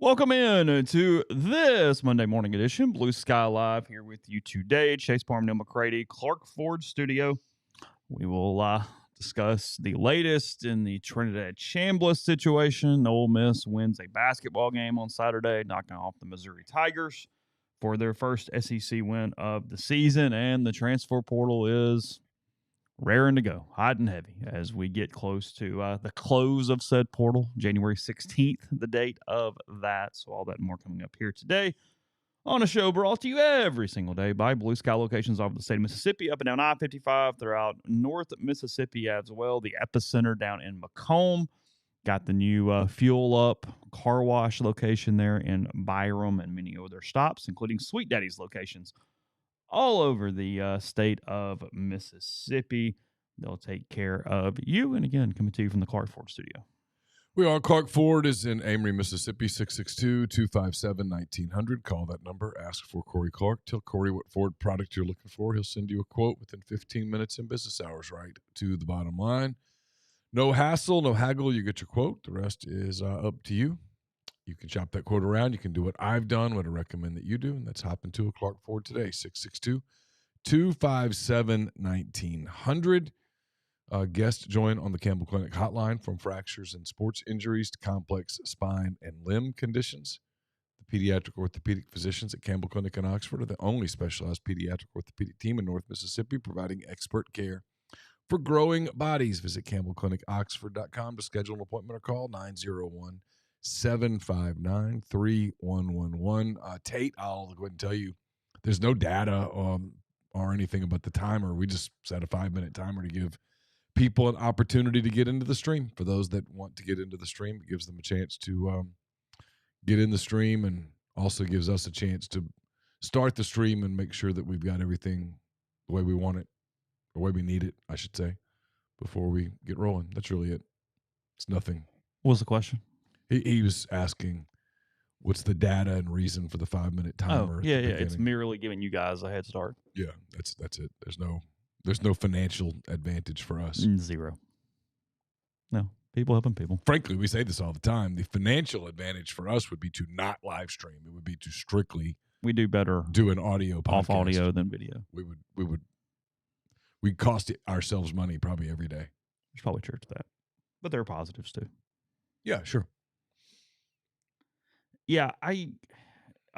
Welcome in to this Monday morning edition, Blue Sky Live, here with you today. Chase Parham, Neal, McCready, Clark Ford Studio. We will discuss the latest in the Trinidad Chambliss situation. Ole Miss wins a basketball game on Saturday, knocking off the Missouri Tigers for their first SEC win of the season, and the transfer portal is raring to go, hot and heavy, as we get close to the close of said portal, January 16th, the date of that. So all that and more coming up here today on a show brought to you every single day by Blue Sky locations all over the state of Mississippi, up and down I-55 throughout North Mississippi as well. The epicenter down in Macomb. Got the new Fuel Up car wash location there in Parham and many other stops, including Sweet Daddy's locations all over the state of Mississippi. They'll take care of you. And again, coming to you from the Clark Ford Studio. We are. Clark Ford is in Amory, Mississippi, 662-257-1900. Call that number. Ask for Corey Clark. Tell Corey what Ford product you're looking for. He'll send you a quote within 15 minutes in business hours, right to the bottom line. No hassle, no haggle. You get your quote. The rest is up to you. You can shop that quote around. You can do what I've done, what I recommend that you do, and that's hop into a Clark Ford today, 662-257-1900. Guest join on the Campbell Clinic hotline from fractures and sports injuries to complex spine and limb conditions. The pediatric orthopedic physicians at Campbell Clinic in Oxford are the only specialized pediatric orthopedic team in North Mississippi providing expert care for growing bodies. Visit campbellclinicoxford.com to schedule an appointment or call 901-759-3111. Tate, I'll go ahead and tell you, there's no data or anything about the timer. We just set a 5-minute timer to give people an opportunity to get into the stream. For those that want to get into the stream, it gives them a chance to get in the stream, and also gives us a chance to start the stream and make sure that we've got everything the way we want it, the way we need it, I should say, before we get rolling. That's really it. It's nothing. What was the question? He was asking, what's the data and reason for the 5-minute timer? Oh, yeah. It's merely giving you guys a head start. Yeah, that's it. There's no financial advantage for us. Zero. No, people helping people. Frankly, we say this all the time. The financial advantage for us would be to not live stream. It would be to strictly we do better do an audio podcast. Off audio than video. We'd cost ourselves money probably every day. There's probably truth to that. But there are positives too. Yeah, sure. Yeah,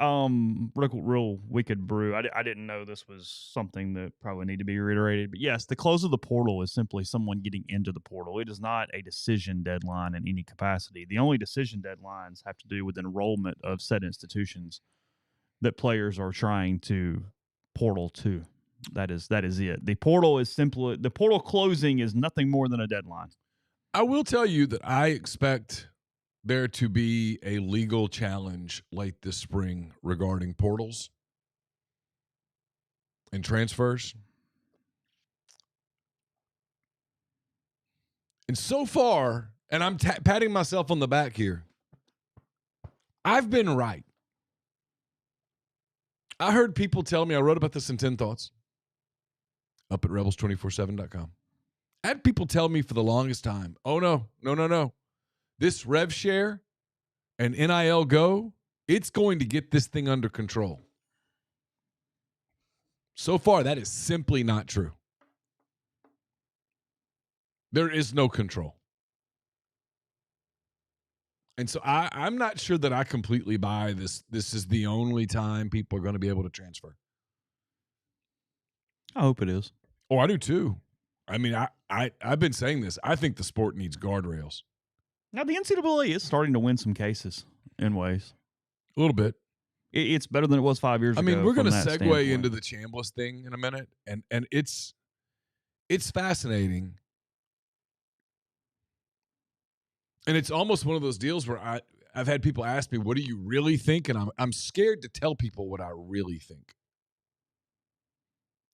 real wicked brew. I didn't know this was something that probably need to be reiterated. But yes, the close of the portal is simply someone getting into the portal. It is not a decision deadline in any capacity. The only decision deadlines have to do with enrollment of said institutions that players are trying to portal to. That is it. The portal closing is nothing more than a deadline. I will tell you that I expect there to be a legal challenge late this spring regarding portals and transfers. And so far, and I'm patting myself on the back here, I've been right. I heard people tell me, I wrote about this in 10 Thoughts up at rebels247.com. I had people tell me for the longest time, oh, no. This rev share and NIL Go, it's going to get this thing under control. So far, that is simply not true. There is no control. And so I'm not sure that I completely buy this. This is the only time people are going to be able to transfer. I hope it is. Oh, I do too. I mean, I've been saying this. I think the sport needs guardrails. Now, the NCAA is starting to win some cases in ways. A little bit. It's better than it was 5 years ago. I mean, we're going to segue standpoint into the Chambliss thing in a minute, and it's fascinating. And it's almost one of those deals where I've had people ask me, what do you really think? And I'm scared to tell people what I really think.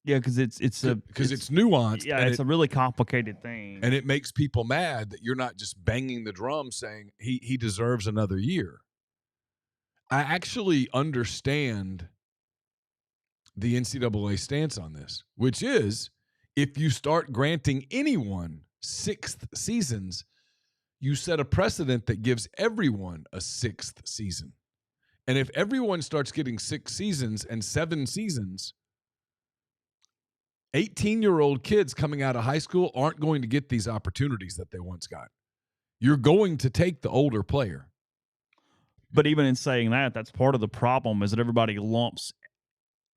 Yeah, because it's nuanced. Yeah, it's a really complicated thing. And it makes people mad that you're not just banging the drum saying he deserves another year. I actually understand the NCAA stance on this, which is if you start granting anyone 6th seasons, you set a precedent that gives everyone a 6th season. And if everyone starts getting 6 seasons and 7 seasons, 18-year-old kids coming out of high school aren't going to get these opportunities that they once got. You're going to take the older player. But even in saying that, that's part of the problem is that everybody lumps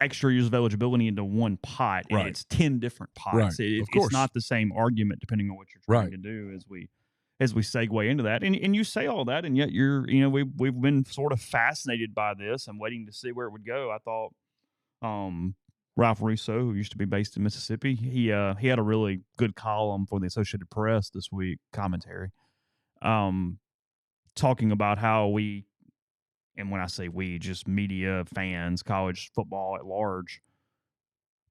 extra years of eligibility into one pot, and it's 10 different pots. Right. Of course. It's not the same argument depending on what you're trying to do as we segue into that. And you say all that, and yet we've been sort of fascinated by this and waiting to see where it would go. I thought Ralph Russo, who used to be based in Mississippi, he had a really good column for the Associated Press this week, commentary, talking about how we, and when I say we, just media, fans, college football at large,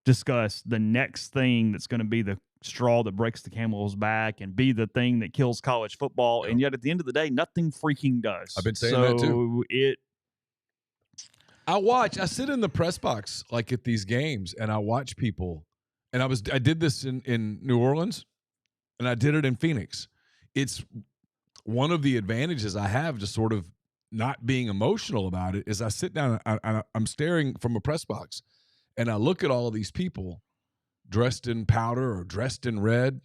discuss the next thing that's going to be the straw that breaks the camel's back and be the thing that kills college football. Yep. And yet at the end of the day, nothing freaking does. I've been saying that too. I sit in the press box like at these games and I watch people, and I did this in New Orleans and I did it in Phoenix. It's one of the advantages I have to sort of not being emotional about it is I sit down and I'm staring from a press box and I look at all of these people dressed in powder or dressed in red,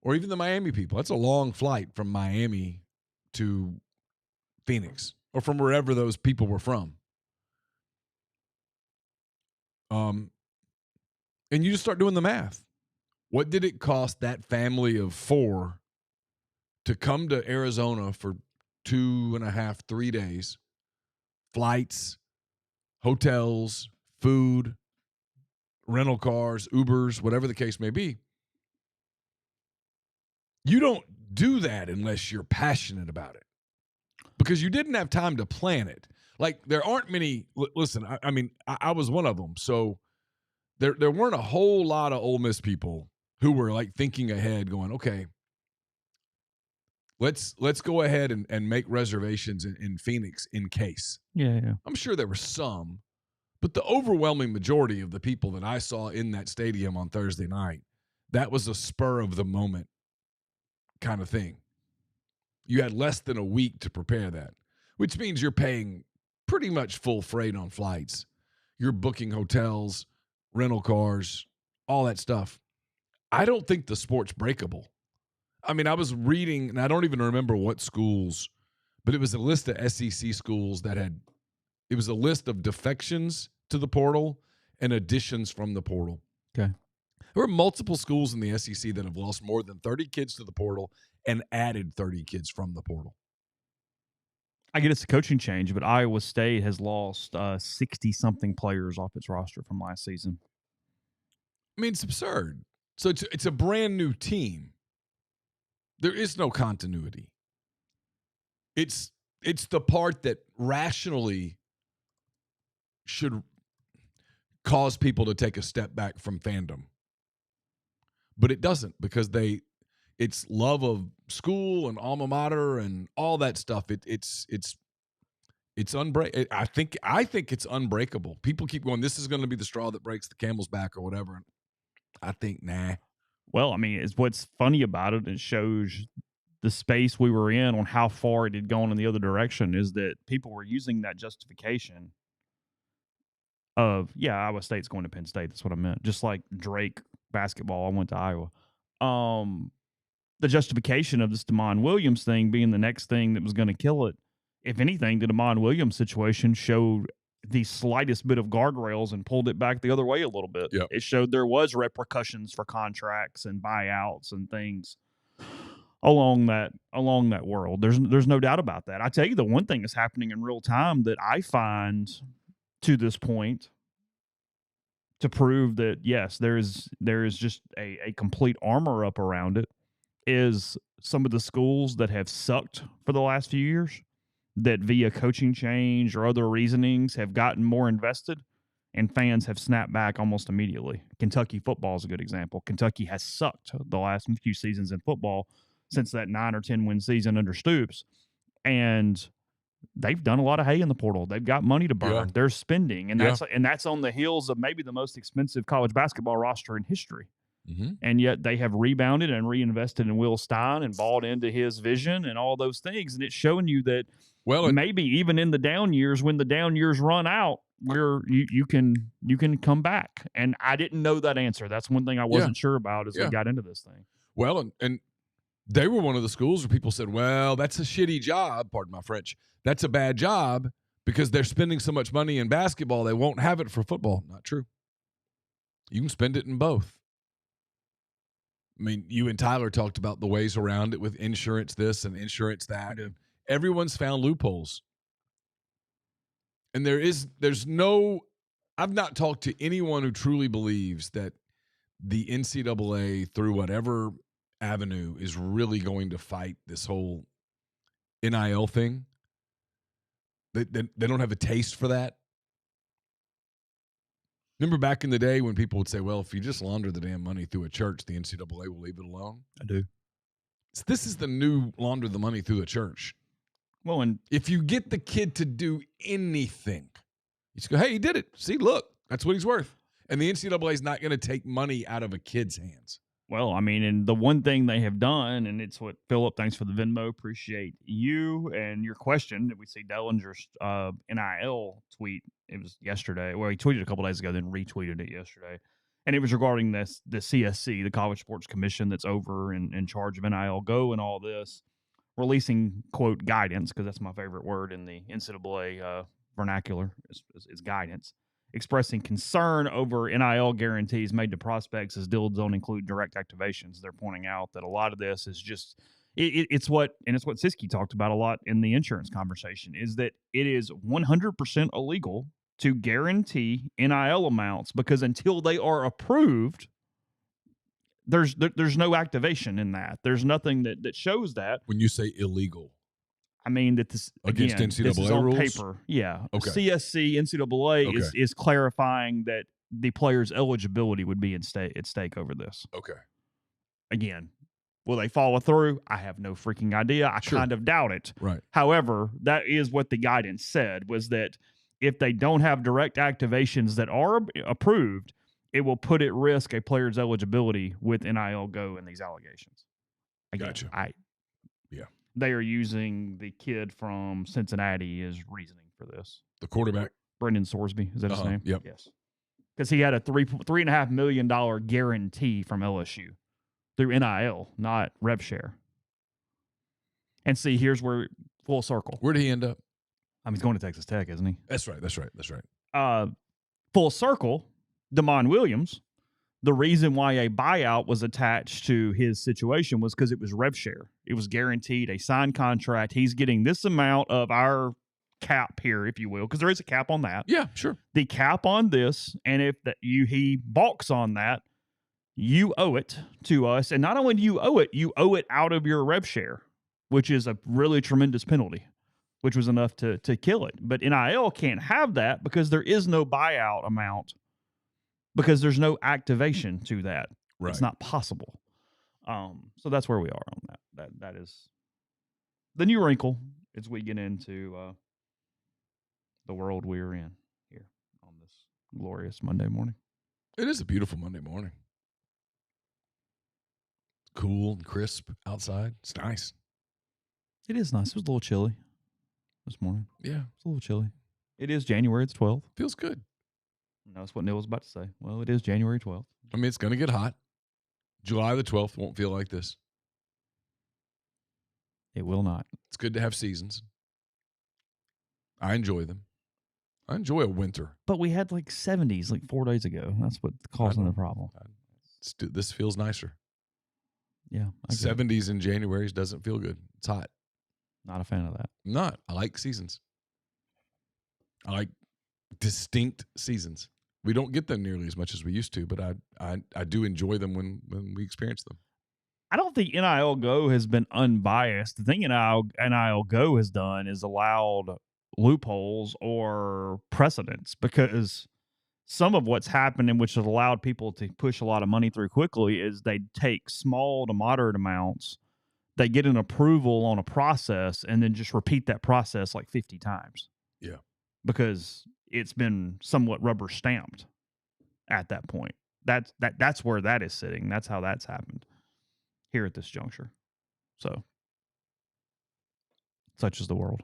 or even the Miami people. That's a long flight from Miami to Phoenix or from wherever those people were from. And you just start doing the math. What did it cost that family of 4 to come to Arizona for 2.5, 3 days, flights, hotels, food, rental cars, Ubers, whatever the case may be? You don't do that unless you're passionate about it, because you didn't have time to plan it. Like, there aren't many. Listen, I mean, I was one of them. So there weren't a whole lot of Ole Miss people who were like thinking ahead, going, okay, let's go ahead and make reservations in Phoenix in case. Yeah. I'm sure there were some, but the overwhelming majority of the people that I saw in that stadium on Thursday night, that was a spur of the moment kind of thing. You had less than a week to prepare that, which means you're paying pretty much full freight on flights. You're booking hotels, rental cars, all that stuff. I don't think the sport's breakable. I mean, I was reading, and I don't even remember what schools, but it was a list of SEC schools it was a list of defections to the portal and additions from the portal. Okay. There were multiple schools in the SEC that have lost more than 30 kids to the portal and added 30 kids from the portal. I get it's a coaching change, but Iowa State has lost 60-something players off its roster from last season. I mean, it's absurd. So it's a brand new team. There is no continuity. It's the part that rationally should cause people to take a step back from fandom. But it doesn't, because it's love of school and alma mater and all that stuff. It's unbreakable. I think it's unbreakable. People keep going, this is going to be the straw that breaks the camel's back or whatever. I think, nah. Well, I mean, what's funny about it, it shows the space we were in on how far it had gone in the other direction, is that people were using that justification of, Iowa State's going to Penn State. That's what I meant. Just like Drake basketball, I went to Iowa. The justification of this Damon Williams thing being the next thing that was going to kill it. If anything, the Damon Williams situation showed the slightest bit of guardrails and pulled it back the other way a little bit. Yep. It showed there was repercussions for contracts and buyouts and things along that world. There's no doubt about that. I tell you, the one thing that's happening in real time that I find to this point to prove that, yes, there is just a complete armor up around it, is some of the schools that have sucked for the last few years, that via coaching change or other reasonings have gotten more invested, and fans have snapped back almost immediately. Kentucky football is a good example. Kentucky has sucked the last few seasons in football since that 9 or 10 win season under Stoops, and they've done a lot of hay in the portal. They've got money to burn. Yeah. They're spending, and that's on the heels of maybe the most expensive college basketball roster in history. And yet they have rebounded and reinvested in Will Stein and bought into his vision and all those things. And it's showing you that maybe even in the down years, when the down years run out, where you can come back. And I didn't know that answer. That's one thing I wasn't sure about as we got into this thing. Well, and they were one of the schools where people said, well, that's a shitty job. Pardon my French. That's a bad job because they're spending so much money in basketball. They won't have it for football. Not true. You can spend it in both. I mean, you and Tyler talked about the ways around it with insurance this and insurance that. And everyone's found loopholes. And there's no, I've not talked to anyone who truly believes that the NCAA, through whatever avenue, is really going to fight this whole NIL thing. They don't have a taste for that. Remember back in the day when people would say, well, if you just launder the damn money through a church, the NCAA will leave it alone? I do. So this is the new launder the money through the church. Well, and if you get the kid to do anything, you just go, hey, he did it. See, look, that's what he's worth. And the NCAA is not going to take money out of a kid's hands. Well, I mean, and the one thing they have done, and it's what, Philip, thanks for the Venmo. Appreciate you and your question. We see Dellinger's NIL tweet. It was yesterday. Well, he tweeted a couple days ago, then retweeted it yesterday. And it was regarding the CSC, the College Sports Commission that's over and in charge of NIL Go and all this, releasing, quote, guidance, because that's my favorite word in the NCAA vernacular, is guidance, expressing concern over NIL guarantees made to prospects as deals don't include direct activations. They're pointing out that a lot of this is just it's what Siski talked about a lot in the insurance conversation, is that it is 100% illegal to guarantee NIL amounts because until they are approved, there's no activation in that. There's nothing that shows that. When you say illegal, I mean that this against again, NCAA this is on rules? Paper. Yeah. Okay. CSC, NCAA Okay. is clarifying that the player's eligibility would be at stake over this. Okay. Again, will they follow through? I have no freaking idea. I kind of doubt it. Right. However, that is what the guidance said, was that if they don't have direct activations that are approved, it will put at risk a player's eligibility with NIL Go in these allegations. Again, gotcha. They are using the kid from Cincinnati as reasoning for this. The quarterback, Brendan Sorsby, is that his name? Yep. Yes. Because he had a $3.5 million guarantee from LSU through NIL, not rev share. And see, here's where full circle. Where did he end up? He's going to Texas Tech, isn't he? That's right. Full circle, Damon Williams. The reason why a buyout was attached to his situation was because it was rev share. It was guaranteed, a signed contract. He's getting this amount of our cap here, if you will, because there is a cap on that. Yeah, sure. The cap on this, and if he balks on that, you owe it to us. And not only do you owe it out of your rev share, which is a really tremendous penalty, which was enough to kill it. But NIL can't have that because there is no buyout amount, because there's no activation to that. Right. It's not possible. So that's where we are on that. That is the new wrinkle as we get into the world we're in here on this glorious Monday morning. It is a beautiful Monday morning. Cool and crisp outside. It's nice. It is nice. It was a little chilly this morning. Yeah. It's a little chilly. It is January. It's 12th. Feels good. That's what Neal was about to say. Well, it is January 12th. I mean, it's going to get hot. July the 12th won't feel like this. It will not. It's good to have seasons. I enjoy them. I enjoy a winter. But we had like 70s like 4 days ago. That's what causing the problem. This feels nicer. Yeah. 70s in January doesn't feel good. It's hot. Not a fan of that. I'm not. I like seasons. I like distinct seasons. We don't get them nearly as much as we used to, but I do enjoy them when we experience them. I don't think NIL Go has been unbiased. The thing NIL Go has done is allowed loopholes or precedents, because some of what's happening, which has allowed people to push a lot of money through quickly, is they take small to moderate amounts, they get an approval on a process, and then just repeat that process like 50 times. Yeah. Because it's been somewhat rubber stamped at that point. that's where that is sitting. That's how that's happened here at this juncture. So, such is the world.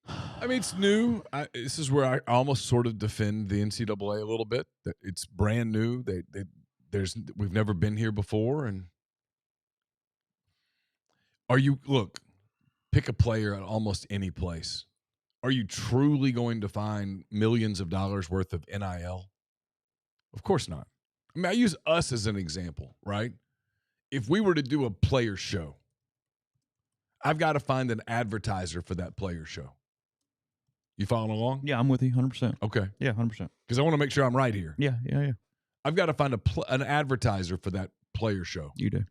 I mean, it's new. This is where I almost sort of defend the NCAA a little bit. That it's brand new. We've never been here before. And pick a player at almost any place. Are you truly going to find millions of dollars worth of NIL? Of course not. I mean, I use us as an example, right? If we were to do a player show, I've got to find an advertiser for that player show. You following along? Yeah, I'm with you 100%. Okay. Yeah, 100%. Because I want to make sure I'm right here. Yeah. I've got to find an advertiser for that player show. You do.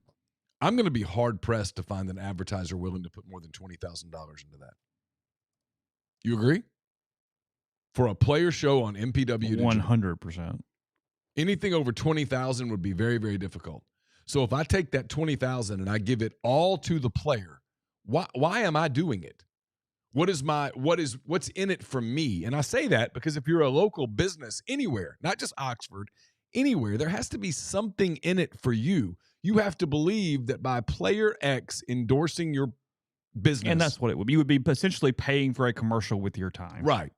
I'm going to be hard-pressed to find an advertiser willing to put more than $20,000 into that. You agree? For a player show on MPW. 100%. Anything over $20,000 would be very, very difficult. So if I take that $20,000 and I give it all to the player, why am I doing it? What's in it for me? And I say that because if you're a local business anywhere, not just Oxford, anywhere, there has to be something in it for you. You have to believe that by player X endorsing your business. And that's what it would be. You would be essentially paying for a commercial with your time. Right.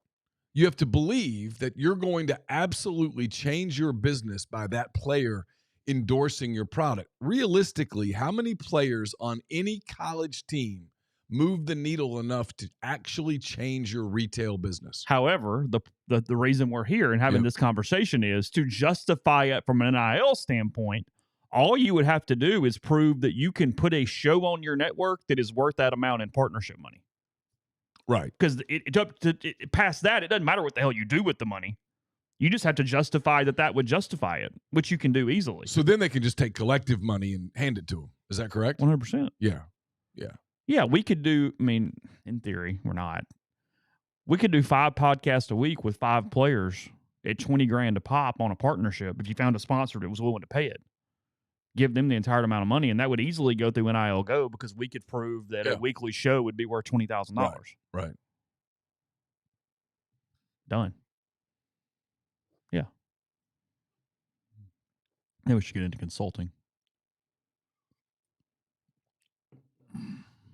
You have to believe that you're going to absolutely change your business by that player endorsing your product. Realistically, how many players on any college team move the needle enough to actually change your retail business? However, the reason we're here and having this conversation is to justify it from an NIL standpoint. All you would have to do is prove that you can put a show on your network that is worth that amount in partnership money. Right. Because past that, it doesn't matter what the hell you do with the money. You just have to justify that would justify it, which you can do easily. So then they can just take collective money and hand it to them. Is that correct? 100%. Yeah. Yeah, we could do, I mean, in theory, we're not. We could do 5 podcasts a week with 5 players at $20,000 a pop on a partnership if you found a sponsor that was willing to pay it. Give them the entire amount of money, and that would easily go through NIL Go because we could prove that a weekly show would be worth $20,000. Right. Done. Yeah. Maybe we should get into consulting.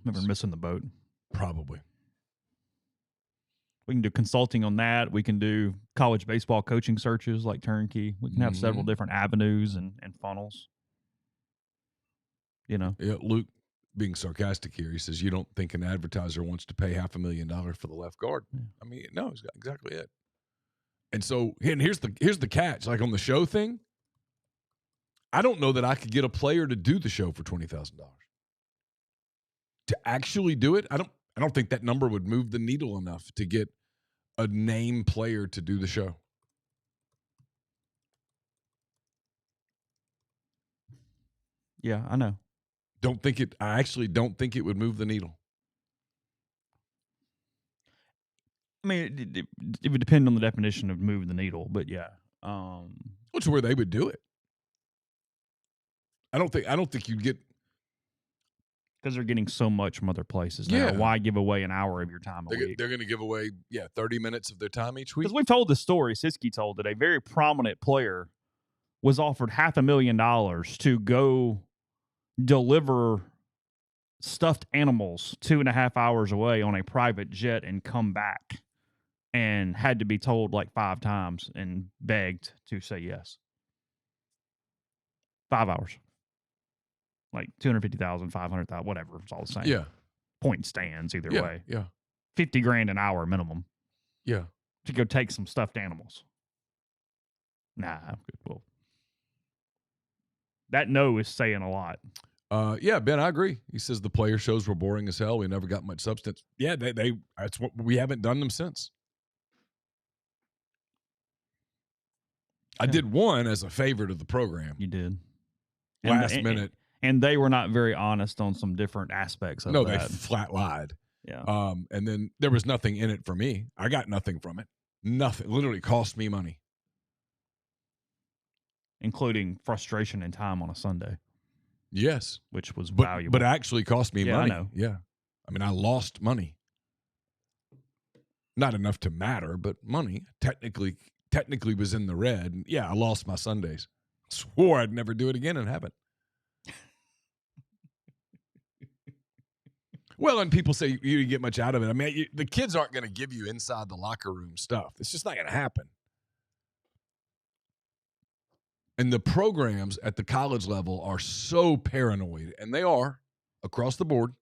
Maybe we're missing the boat. Probably. We can do consulting on that. We can do college baseball coaching searches like Turnkey. We can have several different avenues and funnels. You know? Yeah, Luke, being sarcastic here, he says, you don't think an advertiser wants to pay $500,000 for the left guard. Yeah. I mean, no, it's exactly it. And so, and here's the catch. Like on the show thing, I don't know that I could get a player to do the show for $20,000. To actually do it, I don't think that number would move the needle enough to get a name player to do the show. Yeah, I know. I actually don't think it would move the needle. I mean, it would depend on the definition of move the needle, but yeah. Which is where they would do it. I don't think you'd get, because they're getting so much from other places now. Yeah. Why give away an hour of your time a week? They're going to give away 30 minutes of their time each week. Because we've told the story, Siski told it, a very prominent player was offered $500,000 to go deliver stuffed animals 2.5 hours away on a private jet and come back, and had to be told like 5 times and begged to say yes. 5 hours. Like 250,000, 500,000, whatever. It's all the same. Yeah. Point stands either way. Yeah. $50,000 an hour minimum. Yeah. To go take some stuffed animals. Nah, I'm good. Well, that no is saying a lot. Yeah, Ben, I agree. He says the player shows were boring as hell. We never got much substance. Yeah, that's what we haven't done them since. I did one as a favor to the program. You did. Last minute. And they were not very honest on some different aspects of that. No, they flat lied. Yeah. And then there was nothing in it for me. I got nothing from it. Nothing. Literally cost me money. Including frustration and time on a Sunday. Yes. Which was valuable. But actually cost me money. I know. Yeah. I mean, I lost money. Not enough to matter, but money. Technically technically was in the red. And yeah, I lost my Sundays. Swore I'd never do it again and haven't. Well, and people say you didn't get much out of it. I mean, the kids aren't going to give you inside the locker room stuff. It's just not going to happen. And the programs at the college level are so paranoid, and they are across the board,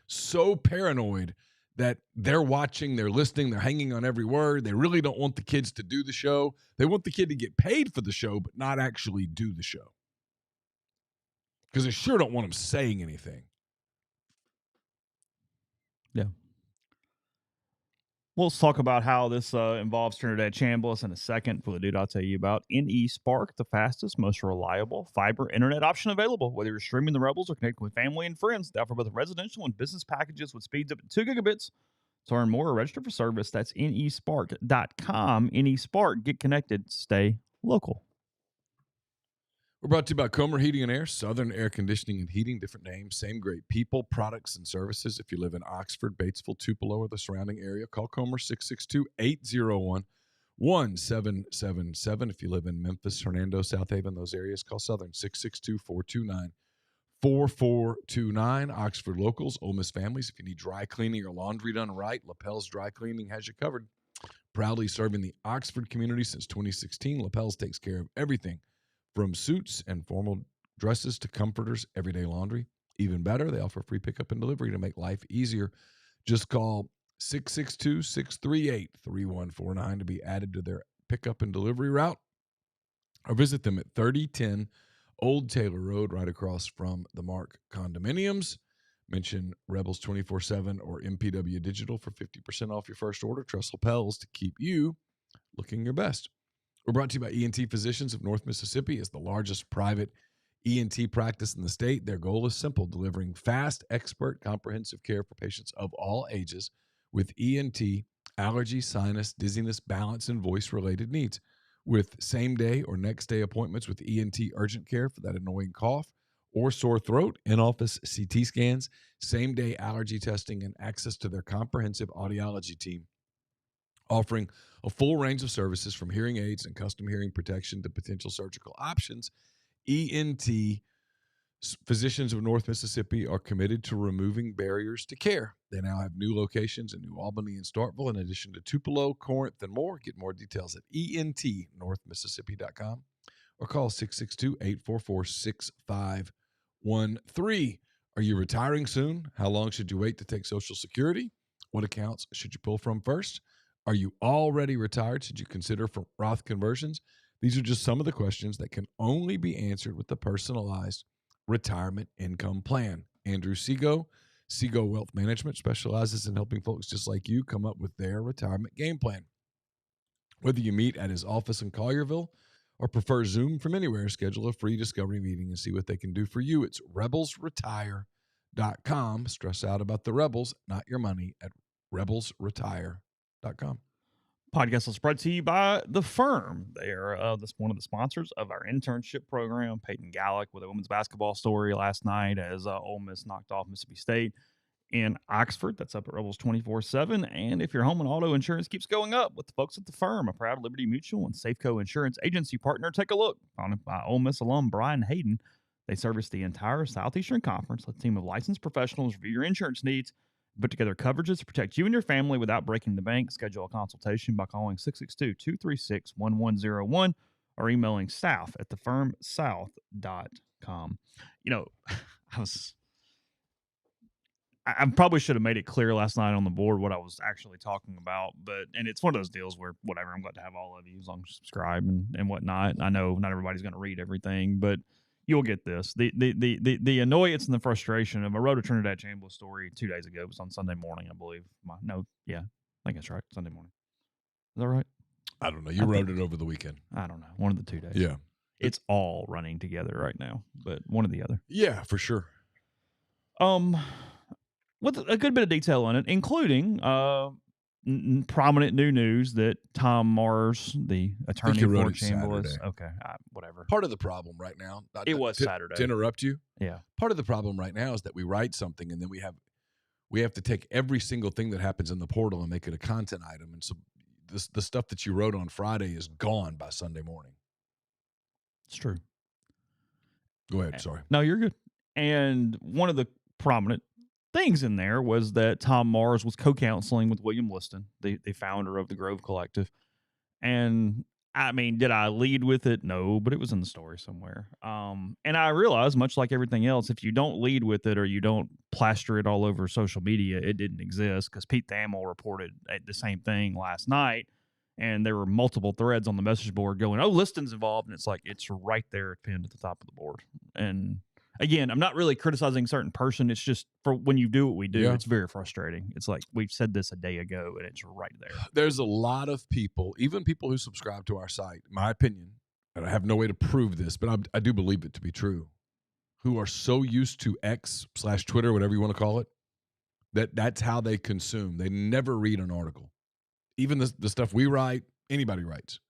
so paranoid that they're watching, they're listening, they're hanging on every word. They really don't want the kids to do the show. They want the kid to get paid for the show, but not actually do the show. Because they sure don't want them saying anything. Yeah. Well, let's talk about how this involves Trinidad Chambliss in a second. For the dude I'll tell you about, Spark, the fastest, most reliable fiber internet option available. Whether you're streaming the Rebels or connecting with family and friends, they offer both residential and business packages with speeds up to 2 gigabits. To learn more or register for service, that's nespark.com. NeSpark, get connected, stay local. We're brought to you by Comer Heating and Air, Southern Air Conditioning and Heating, different names, same great people, products, and services. If you live in Oxford, Batesville, Tupelo, or the surrounding area, call Comer 662-801-1777. If you live in Memphis, Hernando, South Haven, those areas, call Southern 662-429-4429. Oxford locals, Ole Miss families, if you need dry cleaning or laundry done right, Lapel's Dry Cleaning has you covered. Proudly serving the Oxford community since 2016, Lapel's takes care of everything from suits and formal dresses to comforters, everyday laundry. Even better, they offer free pickup and delivery to make life easier. Just call 662-638-3149 to be added to their pickup and delivery route, or visit them at 3010 Old Taylor Road, right across from the Mark Condominiums. Mention Rebels 24/7 or MPW Digital for 50% off your first order. Trust Lapels to keep you looking your best. We're brought to you by ENT Physicians of North Mississippi. As the largest private ENT practice in the state, their goal is simple: delivering fast, expert, comprehensive care for patients of all ages with ENT, allergy, sinus, dizziness, balance, and voice-related needs. With same-day or next-day appointments with ENT urgent care for that annoying cough or sore throat, in-office CT scans, same-day allergy testing, and access to their comprehensive audiology team, offering a full range of services from hearing aids and custom hearing protection to potential surgical options. ENT Physicians of North Mississippi are committed to removing barriers to care. They now have new locations in New Albany and Starkville, in addition to Tupelo, Corinth, and more. Get more details at entnorthmississippi.com or call 662-844-6513. Are you retiring soon? How long should you wait to take Social Security? What accounts should you pull from first? Are you already retired? Should you consider for Roth conversions? These are just some of the questions that can only be answered with the personalized retirement income plan. Andrew Seago Wealth Management, specializes in helping folks just like you come up with their retirement game plan. Whether you meet at his office in Collierville or prefer Zoom from anywhere, schedule a free discovery meeting and see what they can do for you. It's rebelsretire.com. Stress out about the Rebels, not your money, at rebelsretire.com. Podcast is brought to you by The Firm. They are one of the sponsors of our internship program. Peyton Gallick with a women's basketball story last night as Ole Miss knocked off Mississippi State in Oxford. That's up at Rebels 24/7. And if your home and auto insurance keeps going up with the folks at The Firm, a proud Liberty Mutual and Safeco Insurance agency partner, take a look. Founded by Ole Miss alum Brian Hayden, they service the entire Southeastern Conference. Let a team of licensed professionals review your insurance needs, put together coverages to protect you and your family without breaking the bank. Schedule a consultation by calling 662-236-1101 or emailing staff@thefirmsouth.com. You know, I probably should have made it clear last night on the board what I was actually talking about, and it's one of those deals where whatever, I'm glad to have all of you as long as you subscribe and whatnot. I know not everybody's going to read everything, but you'll get this. The annoyance and the frustration of, I wrote a Trinidad Chambliss story 2 days ago. It was on Sunday morning, I believe. I think that's right. Sunday morning. Is that right? I don't know. You wrote it over the weekend. I don't know. One of the 2 days. Yeah. It's all running together right now, but one or the other. Yeah, for sure. With a good bit of detail on it, including prominent new news that Tom Mars, the attorney for Chambliss, whatever. Part of the problem right now, Saturday. To interrupt you, yeah. Part of the problem right now is that we write something and then we have to take every single thing that happens in the portal and make it a content item, and so the stuff that you wrote on Friday is gone by Sunday morning. It's true. Go ahead. Sorry. No, you're good. And one of the prominent things in there was that Tom Mars was co-counseling with William Liston, the founder of the Grove Collective. And I mean, did I lead with it? No, but it was in the story somewhere. And I realized, much like everything else, if you don't lead with it or you don't plaster it all over social media, it didn't exist, because Pete Thamel reported the same thing last night. And there were multiple threads on the message board going, "Oh, Liston's involved." And it's like, it's right there pinned at the top of the board. And again, I'm not really criticizing a certain person. It's just, for when you do what we do, it's very frustrating. It's like, we've said this a day ago and it's right there. There's a lot of people, even people who subscribe to our site, in my opinion, and I have no way to prove this, but I do believe it to be true, who are so used to X/Twitter, whatever you want to call it, that's how they consume. They never read an article. Even the stuff we write, anybody writes.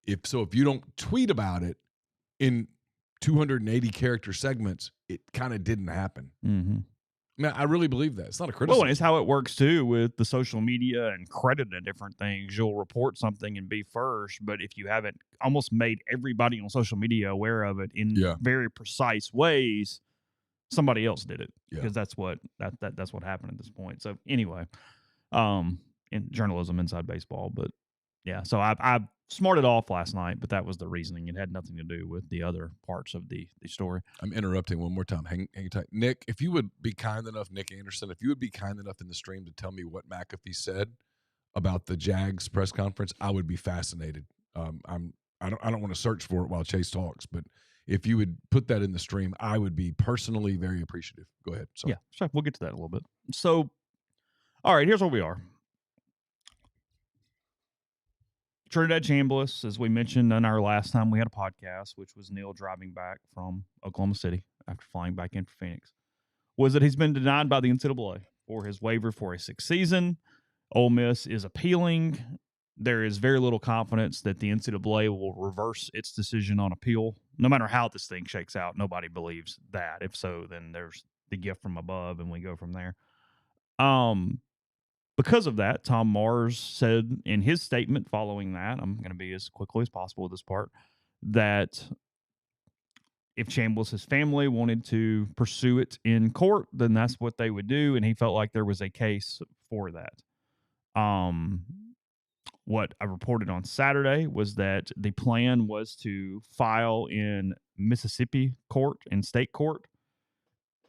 If you don't tweet about it in 280 character segments, it kind of didn't happen. Mm-hmm. I mean, I really believe that. It's not a criticism. Well, and it's how it works too with the social media and credit and different things. You'll report something and be first, but if you haven't almost made everybody on social media aware of it in very precise ways, somebody else did it, because that's what happened at this point. So anyway, in journalism inside baseball, but yeah, so I smarted off last night, but that was the reasoning. It had nothing to do with the other parts of the story. I'm interrupting one more time. Hang tight. Nick, if you would be kind enough, Nick Anderson, if you would be kind enough in the stream to tell me what McAfee said about the Jags press conference, I would be fascinated. I don't want to search for it while Chase talks, but if you would put that in the stream, I would be personally very appreciative. Go ahead. Sorry. Yeah, sure. We'll get to that in a little bit. So, all right, here's where we are. Trinidad Chambliss, as we mentioned on our last time we had a podcast, which was Neal driving back from Oklahoma City after flying back in for Phoenix, was that he's been denied by the NCAA for his waiver for a sixth season. Ole Miss is appealing. There is very little confidence that the NCAA will reverse its decision on appeal. No matter how this thing shakes out, nobody believes that. If so, then there's the gift from above, and we go from there. Because of that, Tom Mars said in his statement following that, I'm going to be as quickly as possible with this part, that if Chambliss's family wanted to pursue it in court, then that's what they would do, and he felt like there was a case for that. What I reported on Saturday was that the plan was to file in Mississippi court and state court,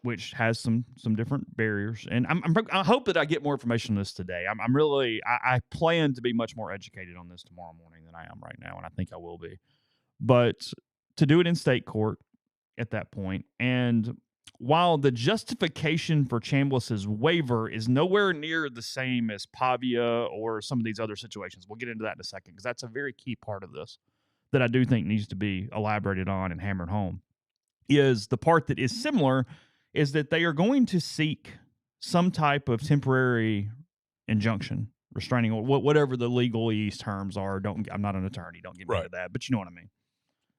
which has some different barriers. And I hope that I get more information on this today. I plan to be much more educated on this tomorrow morning than I am right now, and I think I will be. But to do it in state court at that point, and while the justification for Chambliss's waiver is nowhere near the same as Pavia or some of these other situations, we'll get into that in a second, because that's a very key part of this that I do think needs to be elaborated on and hammered home, is the part that is similar is that they are going to seek some type of temporary injunction, restraining, whatever the legalese terms are. I'm not an attorney. Don't get me into that, but you know what I mean.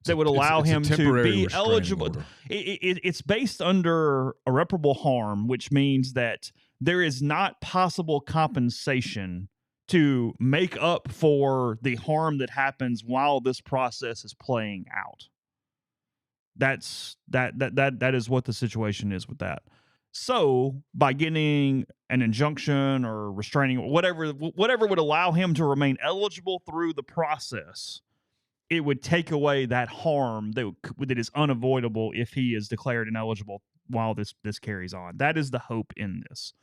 That would allow him to be eligible. It's based under irreparable harm, which means that there is not possible compensation to make up for the harm that happens while this process is playing out. That is what the situation is with that. So by getting an injunction or restraining, whatever would allow him to remain eligible through the process, it would take away that harm that is unavoidable if he is declared ineligible while this carries on. That is the hope in this.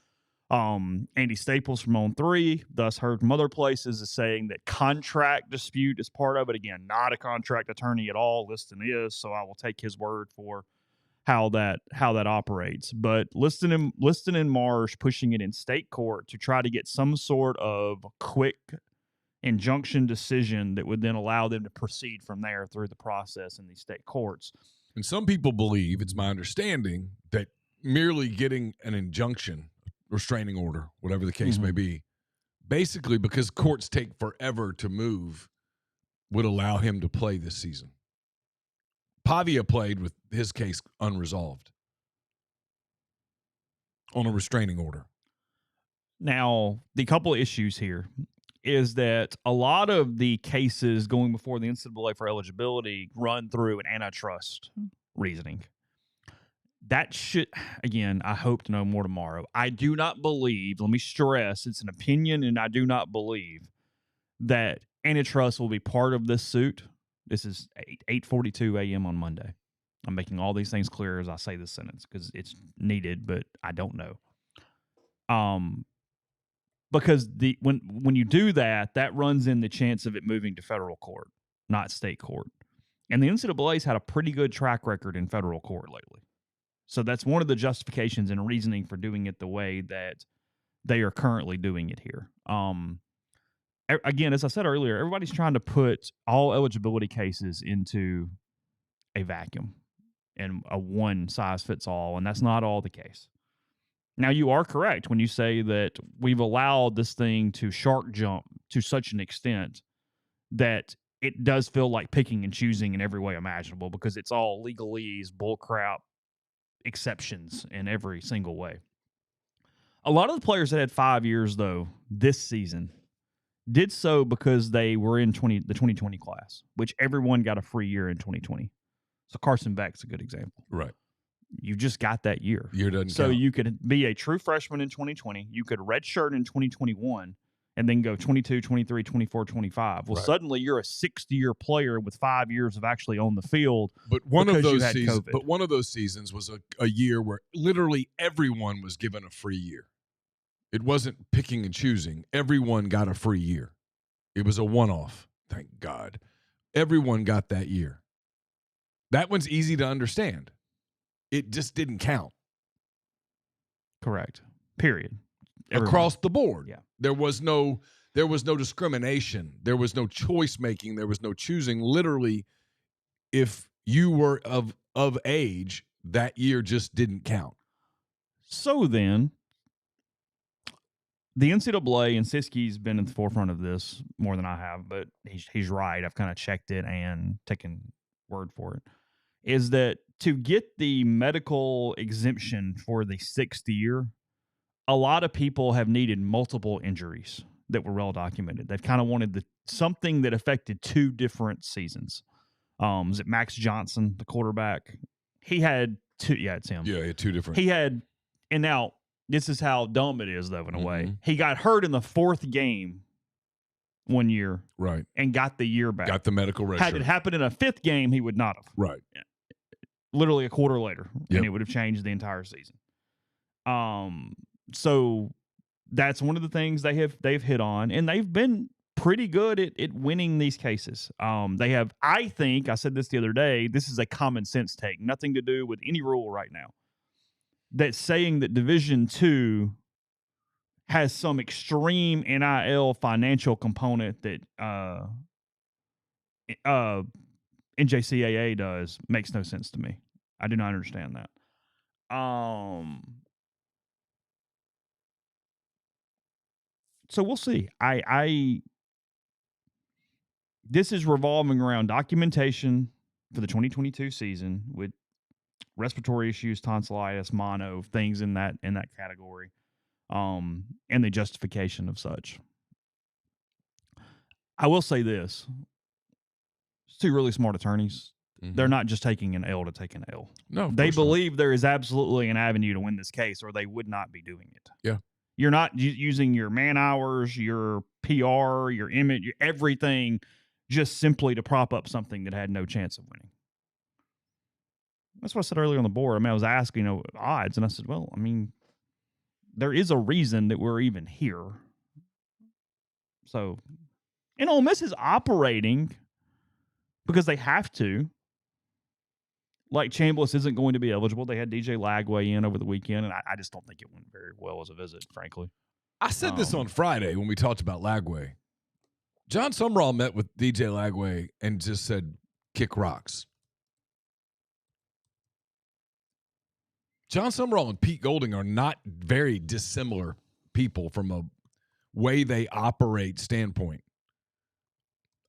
Andy Staples from On3, thus heard from other places, is saying that contract dispute is part of it. Again, not a contract attorney at all. Liston is, so I will take his word for how that operates. But Liston and Marsh pushing it in state court to try to get some sort of quick injunction decision that would then allow them to proceed from there through the process in these state courts. And some people believe, it's my understanding, that merely getting an injunction, restraining order, whatever the case may be, basically because courts take forever to move, would allow him to play this season. Pavia played with his case unresolved on a restraining order. Now, the couple of issues here is that a lot of the cases going before the NCAA for eligibility run through an antitrust reasoning. That should, again, I hope to know more tomorrow. I do not believe, let me stress, it's an opinion, and I do not believe that antitrust will be part of this suit. This is 8:42 a.m. on Monday. I'm making all these things clear as I say this sentence because it's needed, but I don't know. Because when you do that, that runs in the chance of it moving to federal court, not state court. And the NCAA's had a pretty good track record in federal court lately. So that's one of the justifications and reasoning for doing it the way that they are currently doing it here. Again, as I said earlier, everybody's trying to put all eligibility cases into a vacuum and a one size fits all, and that's not all the case. Now, you are correct when you say that we've allowed this thing to shark jump to such an extent that it does feel like picking and choosing in every way imaginable because it's all legalese, bullcrap, exceptions in every single way. A lot of the players that had 5 years, though, this season did so because they were in the 2020 class, which everyone got a free year in 2020. So Carson Beck's a good example. Right. You just got that year. Year doesn't so count. You could be a true freshman in 2020. You could redshirt in 2021 and then go 22, 23, 24, 25. Well, suddenly you're a 60-year player with 5 years of actually on the field. But one of those seasons was a year where literally everyone was given a free year. It wasn't picking and choosing. Everyone got a free year. It was a one-off. Thank God. Everyone got that year. That one's easy to understand. It just didn't count. Correct. Period. Across the board. Yeah. There was no discrimination. There was no choice making. There was no choosing. Literally, if you were of age, that year just didn't count. So then, the NCAA, and Siski's been in the forefront of this more than I have, but he's right. I've kind of checked it and taken word for it, is that to get the medical exemption for the 6th year, a lot of people have needed multiple injuries that were well documented. They've kind of wanted something that affected 2 different seasons. Is it Max Johnson, the quarterback? He had 2. Yeah, it's him. Yeah, he had 2 different. He had, and now this is how dumb it is, though, in a way. He got hurt in the 4th game one year. Right. And got the year back. Got the medical redshirt. Had it happened in a 5th game, he would not have. Right. Literally a quarter later. Yep. And it would have changed the entire season. So that's one of the things they've hit on, and they've been pretty good at winning these cases. They have, I think, I said this the other day, this is a common sense take, nothing to do with any rule right now, that's saying that Division II has some extreme NIL financial component that NJCAA does makes no sense to me. I do not understand that. So we'll see. This is revolving around documentation for the 2022 season with respiratory issues, tonsillitis, mono, things in that category, and the justification of such. I will say this. It's 2 really smart attorneys. Mm-hmm. They're not just taking an L to take an L. No, they believe there is absolutely an avenue to win this case, or they would not be doing it. Yeah. You're not using your man hours, your PR, your image, everything just simply to prop up something that had no chance of winning. That's what I said earlier on the board. I mean, I was asking, odds, and I said, well, I mean, there is a reason that we're even here. So, and Ole Miss is operating because they have to. Like, Chambliss isn't going to be eligible. They had DJ Lagway in over the weekend, and I just don't think it went very well as a visit, frankly. I said this on Friday when we talked about Lagway. John Sumrall met with DJ Lagway and just said, kick rocks. John Sumrall and Pete Golding are not very dissimilar people from a way they operate standpoint.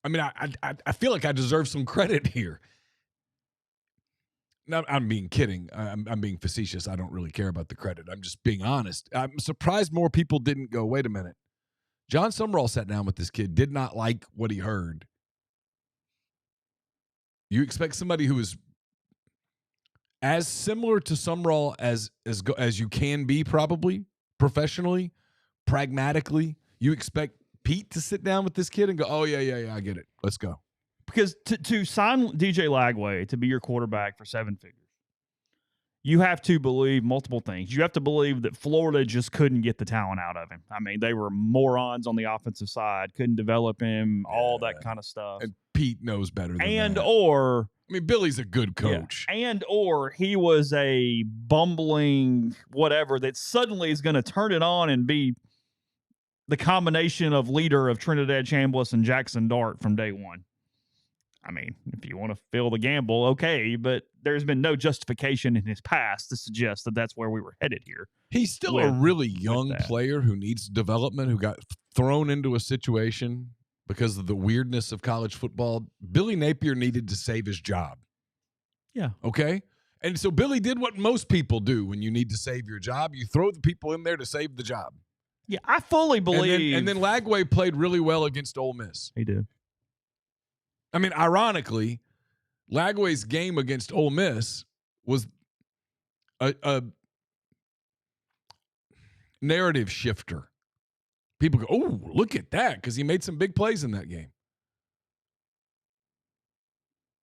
I mean, I feel like I deserve some credit here. No, I'm being kidding. I'm being facetious. I don't really care about the credit. I'm just being honest. I'm surprised more people didn't go, wait a minute. John Summerall sat down with this kid, did not like what he heard. You expect somebody who is as similar to Summerall as you can be, probably professionally, pragmatically. You expect Pete to sit down with this kid and go, "Oh yeah, I get it. Let's go." Because to sign DJ Lagway to be your quarterback for 7 figures, you have to believe multiple things. You have to believe that Florida just couldn't get the talent out of him. I mean, they were morons on the offensive side, couldn't develop him, all that kind of stuff. And Pete knows better than and that. Or I mean, Billy's a good coach. Yeah, and or he was a bumbling whatever that suddenly is going to turn it on and be the combination of leader of Trinidad Chambliss and Jackson Dart from day one. I mean, if you want to fill the gamble, okay, but there's been no justification in his past to suggest that that's where we were headed here. He's still a really young player who needs development, who got thrown into a situation because of the weirdness of college football. Billy Napier needed to save his job. Yeah. Okay? And so Billy did what most people do when you need to save your job. You throw the people in there to save the job. Yeah, I fully believe. And then Lagway played really well against Ole Miss. He did. I mean, ironically, Lagway's game against Ole Miss was a narrative shifter. People go, "Oh, look at that," because he made some big plays in that game.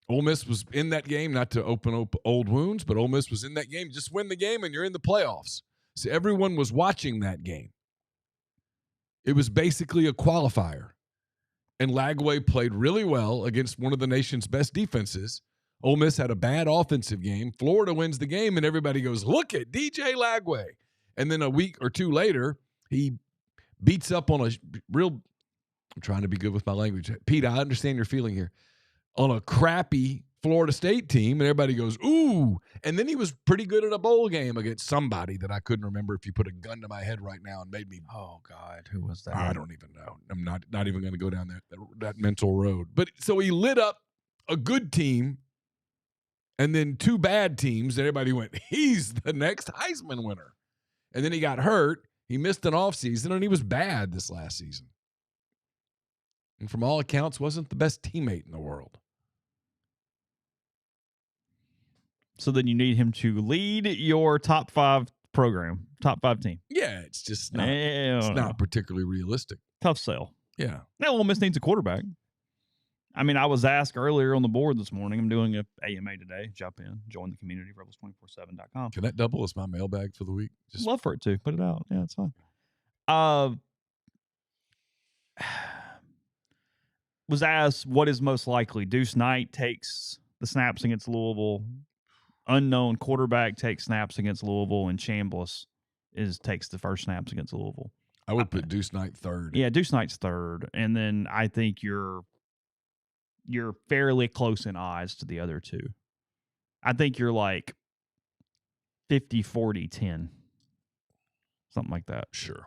Ole Miss was in that game, not to open up old wounds, but Ole Miss was in that game. Just win the game and you're in the playoffs. So everyone was watching that game. It was basically a qualifier. And Lagway played really well against one of the nation's best defenses. Ole Miss had a bad offensive game. Florida wins the game, and everybody goes, "Look at DJ Lagway." And then a week or two later, he beats up on a real – I'm trying to be good with my language. Pete, I understand your feeling here. On a crappy Florida State team, and everybody goes, "Ooh." And then he was pretty good at a bowl game against somebody that I couldn't remember if you put a gun to my head right now and made me – oh, God, who was that? I don't even know. I'm not even going to go down that mental road. But so he lit up a good team and then 2 bad teams, and everybody went, "He's the next Heisman winner." And then he got hurt. He missed an offseason, and he was bad this last season. And from all accounts, wasn't the best teammate in the world. So then you need him to lead your top 5 program, top 5 team. Yeah, it's just not, it's not particularly realistic. Tough sell. Yeah. Now, Ole Miss needs a quarterback. I mean, I was asked earlier on the board this morning. I'm doing a AMA today. Jump in, join the community, rebels247.com. Can that double as my mailbag for the week? Just love for it to. Put it out. Yeah, it's fine. Was asked what is most likely. Deuce Knight takes the snaps against Louisville. Unknown quarterback takes snaps against Louisville, and Chambliss takes the first snaps against Louisville. I would put Deuce Knight third. Yeah, Deuce Knight's third, and then I think you're fairly close in odds to the other two. I think you're like 50-40-10, something like that. Sure.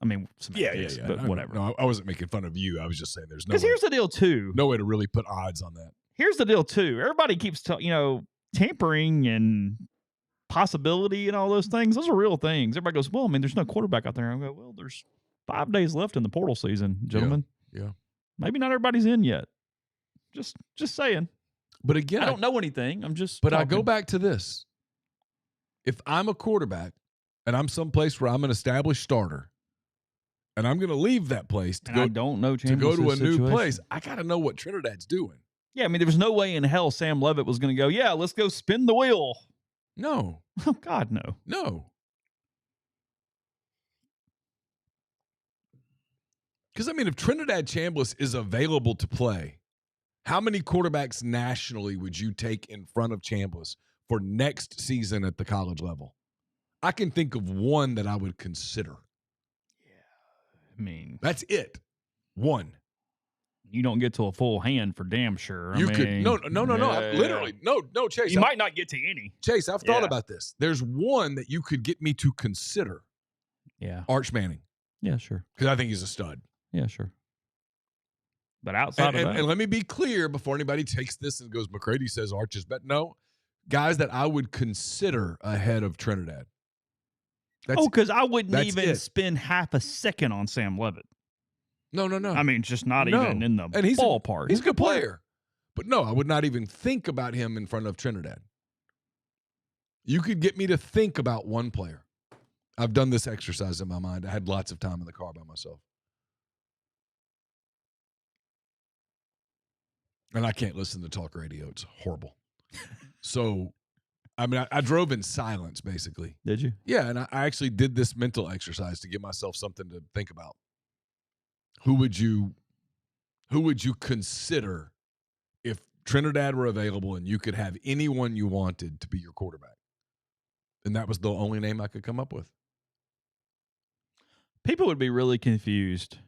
I mean, semantics, but whatever. No, I wasn't making fun of you. I was just saying there's no. Because here's the deal too. No way to really put odds on that. Here's the deal too. Everybody keeps tampering and possibility and all those things. Those are real things. Everybody goes, "Well, I mean, there's no quarterback out there." I go, "Well, there's 5 days left in the portal season, gentlemen. Yeah. Maybe not everybody's in yet. Just saying." But again, I don't know anything. I'm just. But talking. I go back to this. If I'm a quarterback and I'm someplace where I'm an established starter, and I'm going to leave that place to go to a new place, I got to know what Trinidad's doing. Yeah, I mean, there was no way in hell Sam Levitt was going to go, "Yeah, let's go spin the wheel." No. Oh, God, no. No. Because, I mean, if Trinidad Chambliss is available to play, how many quarterbacks nationally would you take in front of Chambliss for next season at the college level? I can think of one that I would consider. Yeah, I mean. That's it. One. You don't get to a full hand for damn sure. No. Literally, no, Chase. You might not get to any. Chase, I've thought about this. There's one that you could get me to consider. Yeah. Arch Manning. Yeah, sure. Because I think he's a stud. Yeah, sure. But outside of that. And let me be clear before anybody takes this and goes, McCready says Arch is better. No, guys that I would consider ahead of Trinidad. Because I wouldn't even spend half a second on Sam Levitt. No. I mean, just not No. even in the And he's ballpark. He's a good player. But no, I would not even think about him in front of Trinidad. You could get me to think about one player. I've done this exercise in my mind. I had lots of time in the car by myself. And I can't listen to talk radio. It's horrible. So, I mean, I drove in silence, basically. Did you? Yeah, and I actually did this mental exercise to give myself something to think about. Who would you consider if Trinidad were available and you could have anyone you wanted to be your quarterback? And that was the only name I could come up with. People would be really confused.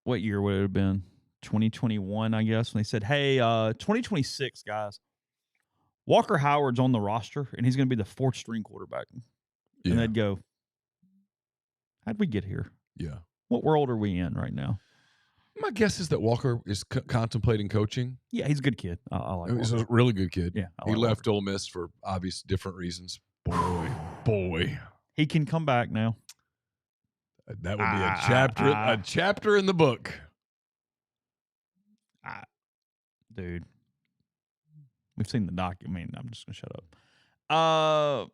What year would it have been? 2021, I guess, when they said, hey, 2026, guys. Walker Howard's on the roster, and he's going to be the fourth string quarterback. Yeah. And they'd go, how'd we get here? Yeah. What world are we in right now? My guess is that Walker is contemplating coaching. Yeah, he's a good kid. I like He's Walker. a really good kid. Yeah, he left Ole Miss for obvious different reasons. Boy. He can come back now. That would be a chapter in the book. Dude. We've seen the doc. I mean, I'm just going to shut up.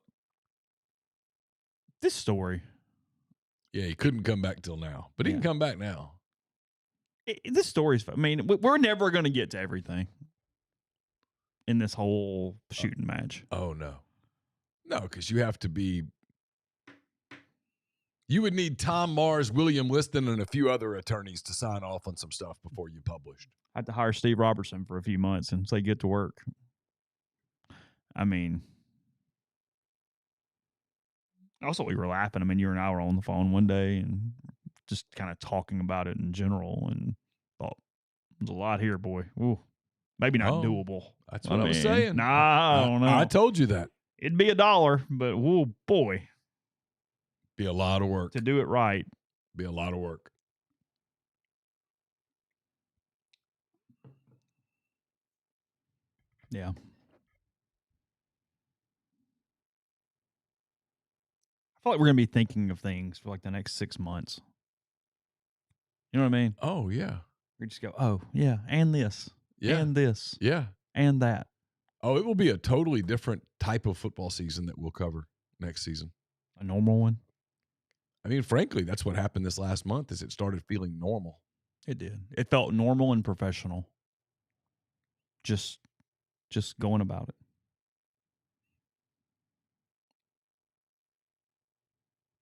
This story. Yeah, he couldn't come back till now, but he can come back now. This story's fun. I mean, we're never going to get to everything in this whole shooting match. Oh, no. No, because you have to be. You would need Tom Mars, William Liston, and a few other attorneys to sign off on some stuff before you published. I had to hire Steve Robertson for a few months and say, get to work. I mean, also we were laughing. I mean, you and I were on the phone one day and just kind of talking about it in general and thought, there's a lot here, boy. Ooh, maybe not doable. That's what I was saying. Nah, I don't know. I told you that. It'd be $1, but oh boy. Be a lot of work. To do it right. Be a lot of work. Yeah. I feel like we're going to be thinking of things for like the next 6 months. You know what I mean? Oh, yeah. We just go, oh, yeah, and this, and this, and that. Oh, it will be a totally different type of football season that we'll cover next season. A normal one? I mean, frankly, that's what happened this last month is it started feeling normal. It did. It felt normal and professional. Just going about it.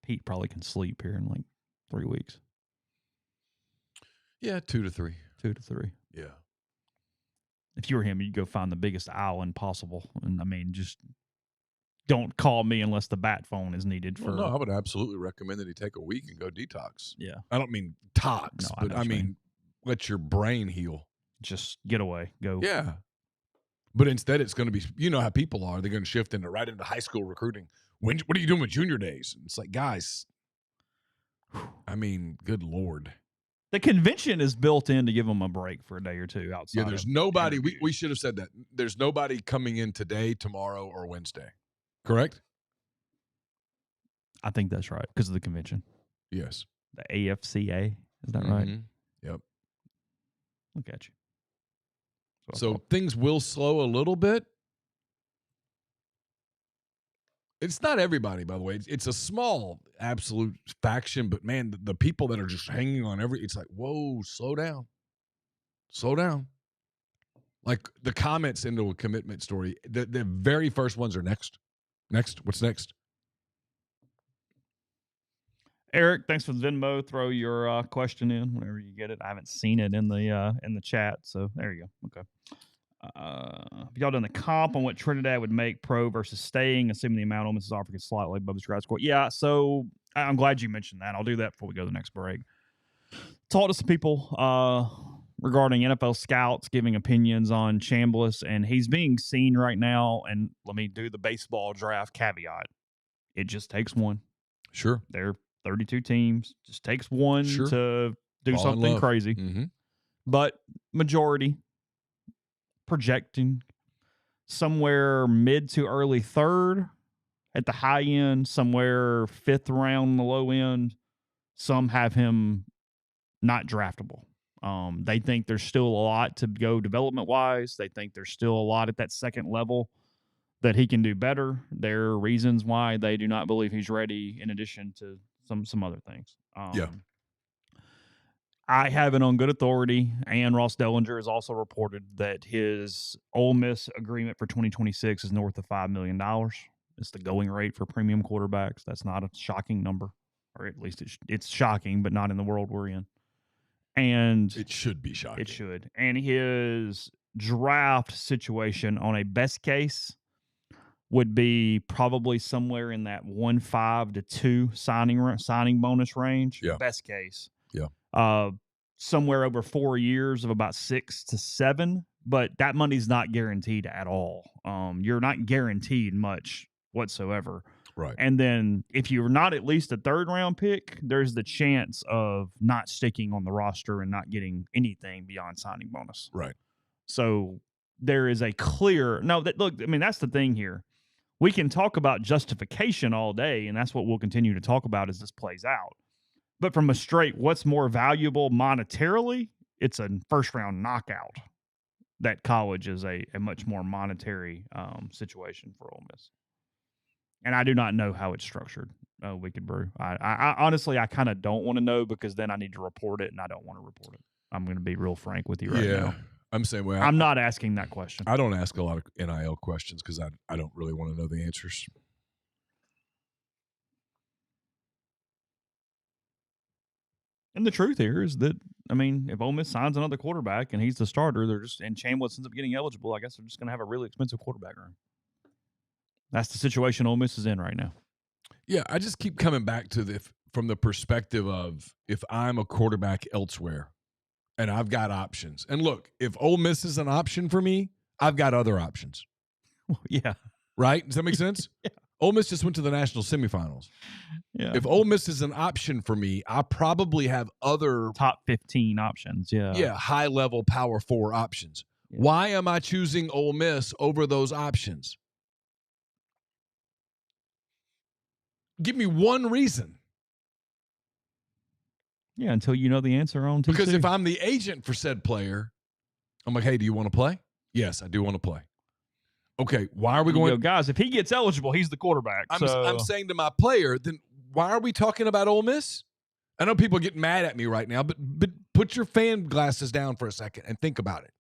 Pete probably can sleep here in like 3 weeks. Yeah, 2 to 3. 2 to 3. Yeah. If you were him, you'd go find the biggest island possible. And I mean, just don't call me unless the bat phone is needed for. Well, no, I would absolutely recommend that he take a week and go detox. Yeah. I don't mean tox, but I mean let your brain heal. Just get away. Go. Yeah. But instead, it's going to be, you know how people are. They're going to shift right into high school recruiting. What are you doing with junior days? And it's like, guys, I mean, good Lord. The convention is built in to give them a break for a day or two outside. Yeah, there's nobody. We should have said that. There's nobody coming in today, tomorrow, or Wednesday. Correct? I think that's right because of the convention. Yes. The AFCA. Is that right? Yep. Look at you. So things will slow a little bit. It's not everybody, by the way. It's a small absolute faction, but man, the people that are just hanging on it's like, whoa, slow down. Slow down. Like the comments into a commitment story, the very first ones are next. Next. What's next? Eric, thanks for the Venmo. Throw your question in whenever you get it. I haven't seen it in the chat, so there you go. Okay. Have y'all done the comp on what Trinidad would make pro versus staying, assuming the amount Ole Miss is offering is slightly above the grad score? Yeah, so I'm glad you mentioned that. I'll do that before we go to the next break. Talked to some people regarding NFL scouts giving opinions on Chambliss, and he's being seen right now, and let me do the baseball draft caveat. It just takes one. Sure. There are 32 teams. Just takes one to do something crazy. Mm-hmm. But majority projecting somewhere mid to early third at the high end, somewhere fifth round on the low end, Some have him not draftable. They think there's still a lot to go development-wise. They think there's still a lot at that second level that he can do better. There are reasons why they do not believe he's ready, in addition to some other things. Yeah. I have it on good authority, and Ross Dellinger has also reported that his Ole Miss agreement for 2026 is north of $5 million. It's the going rate for premium quarterbacks. That's not a shocking number, or at least it's shocking, but not in the world we're in. And it should be shocking. It should. And his draft situation on a best case would be probably somewhere in that 1.5 to 2 signing bonus range. Yeah. Best case. Yeah. Somewhere over 4 years of about 6 to 7, but that money's not guaranteed at all. You're not guaranteed much whatsoever. Right. And then if you're not at least a third round pick, there's the chance of not sticking on the roster and not getting anything beyond signing bonus. Right. So there is a clear look, I mean, that's the thing here. We can talk about justification all day, and that's what we'll continue to talk about as this plays out. But from a straight, what's more valuable monetarily, it's a first round knockout. That college is a much more monetary situation for Ole Miss. And I do not know how it's structured. Wicked Brew. I honestly, I kind of don't want to know, because then I need to report it, and I don't want to report it. I'm going to be real frank with you right now. I'm the same way. I'm not asking that question. I don't ask a lot of NIL questions because I don't really want to know the answers. And the truth here is that, I mean, if Ole Miss signs another quarterback and he's the starter, and Chambliss ends up getting eligible, I guess they're just going to have a really expensive quarterback room. That's the situation Ole Miss is in right now. Yeah, I just keep coming back to from the perspective of, if I'm a quarterback elsewhere and I've got options. And look, if Ole Miss is an option for me, I've got other options. Well, yeah. Right? Does that make sense? Yeah. Ole Miss just went to the national semifinals. Yeah. If Ole Miss is an option for me, I probably have other top 15 options. Yeah. Yeah, high-level Power 4 options. Yeah. Why am I choosing Ole Miss over those options? Give me one reason. Yeah, until you know the answer on TC. Because if I'm the agent for said player, I'm like, hey, do you want to play? Yes, I do want to play. Okay, why are we going? Guys, if he gets eligible, he's the quarterback. I'm saying to my player, then why are we talking about Ole Miss? I know people get mad at me right now, but put your fan glasses down for a second and think about it.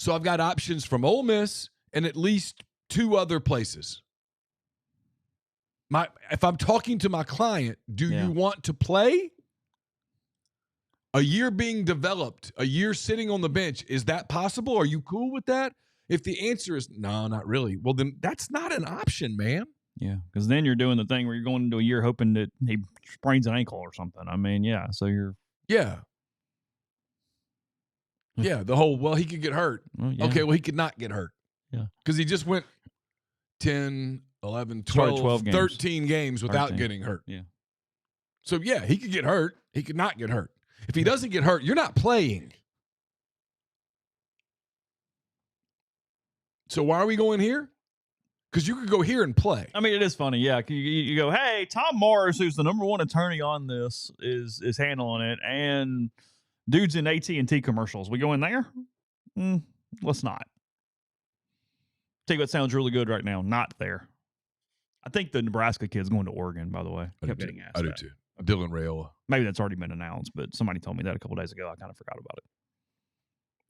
So I've got options from Ole Miss and at least 2 other places. If I'm talking to my client, do you want to play? A year being developed, a year sitting on the bench, is that possible? Are you cool with that? If the answer is no, not really, well, then that's not an option, man. Yeah, because then you're doing the thing where you're going into a year hoping that he sprains an ankle or something. I mean, yeah, so you're... Yeah. Yeah, the whole, well, he could get hurt. Well, yeah. Okay, well, he could not get hurt. Yeah. Because he just went 10, 11, 12 games. 13 games without getting hurt. Yeah. So, yeah, he could get hurt. He could not get hurt. If he doesn't get hurt, you're not playing. So why are we going here? Because you could go here and play. I mean, it is funny. Yeah. You go, hey, Tom Morris, who's the number 1 attorney on this, is handling it. And dude's in AT&T commercials. We go in there? Let's not. Tell you what sounds really good right now. Not there. I think the Nebraska kid's going to Oregon, by the way. I do too. Dylan Rayola. Maybe that's already been announced, but somebody told me that a couple days ago. I kind of forgot about it.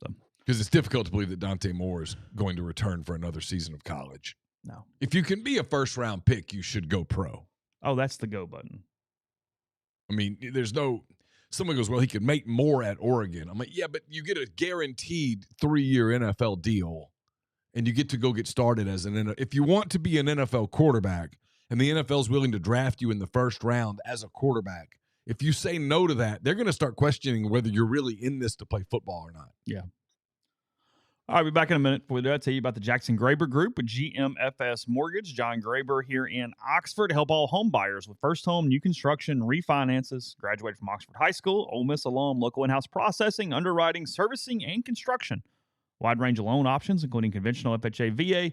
So, because it's difficult to believe that Dante Moore is going to return for another season of college. No. If you can be a first-round pick, you should go pro. Oh, that's the go button. I mean, there's no – someone goes, well, he could make more at Oregon. I'm like, yeah, but you get a guaranteed 3-year NFL deal, and you get to go get started as an – if you want to be an NFL quarterback and the NFL is willing to draft you in the first round as a quarterback, if you say no to that, they're going to start questioning whether you're really in this to play football or not. Yeah. All right, we'll be back in a minute. Before that, I'll tell you about the Jackson Graber Group with GMFS Mortgage. John Graber here in Oxford to help all home buyers with first home, new construction, refinances. Graduated from Oxford High School, Ole Miss alum, local in-house processing, underwriting, servicing, and construction. Wide range of loan options, including conventional FHA, VA,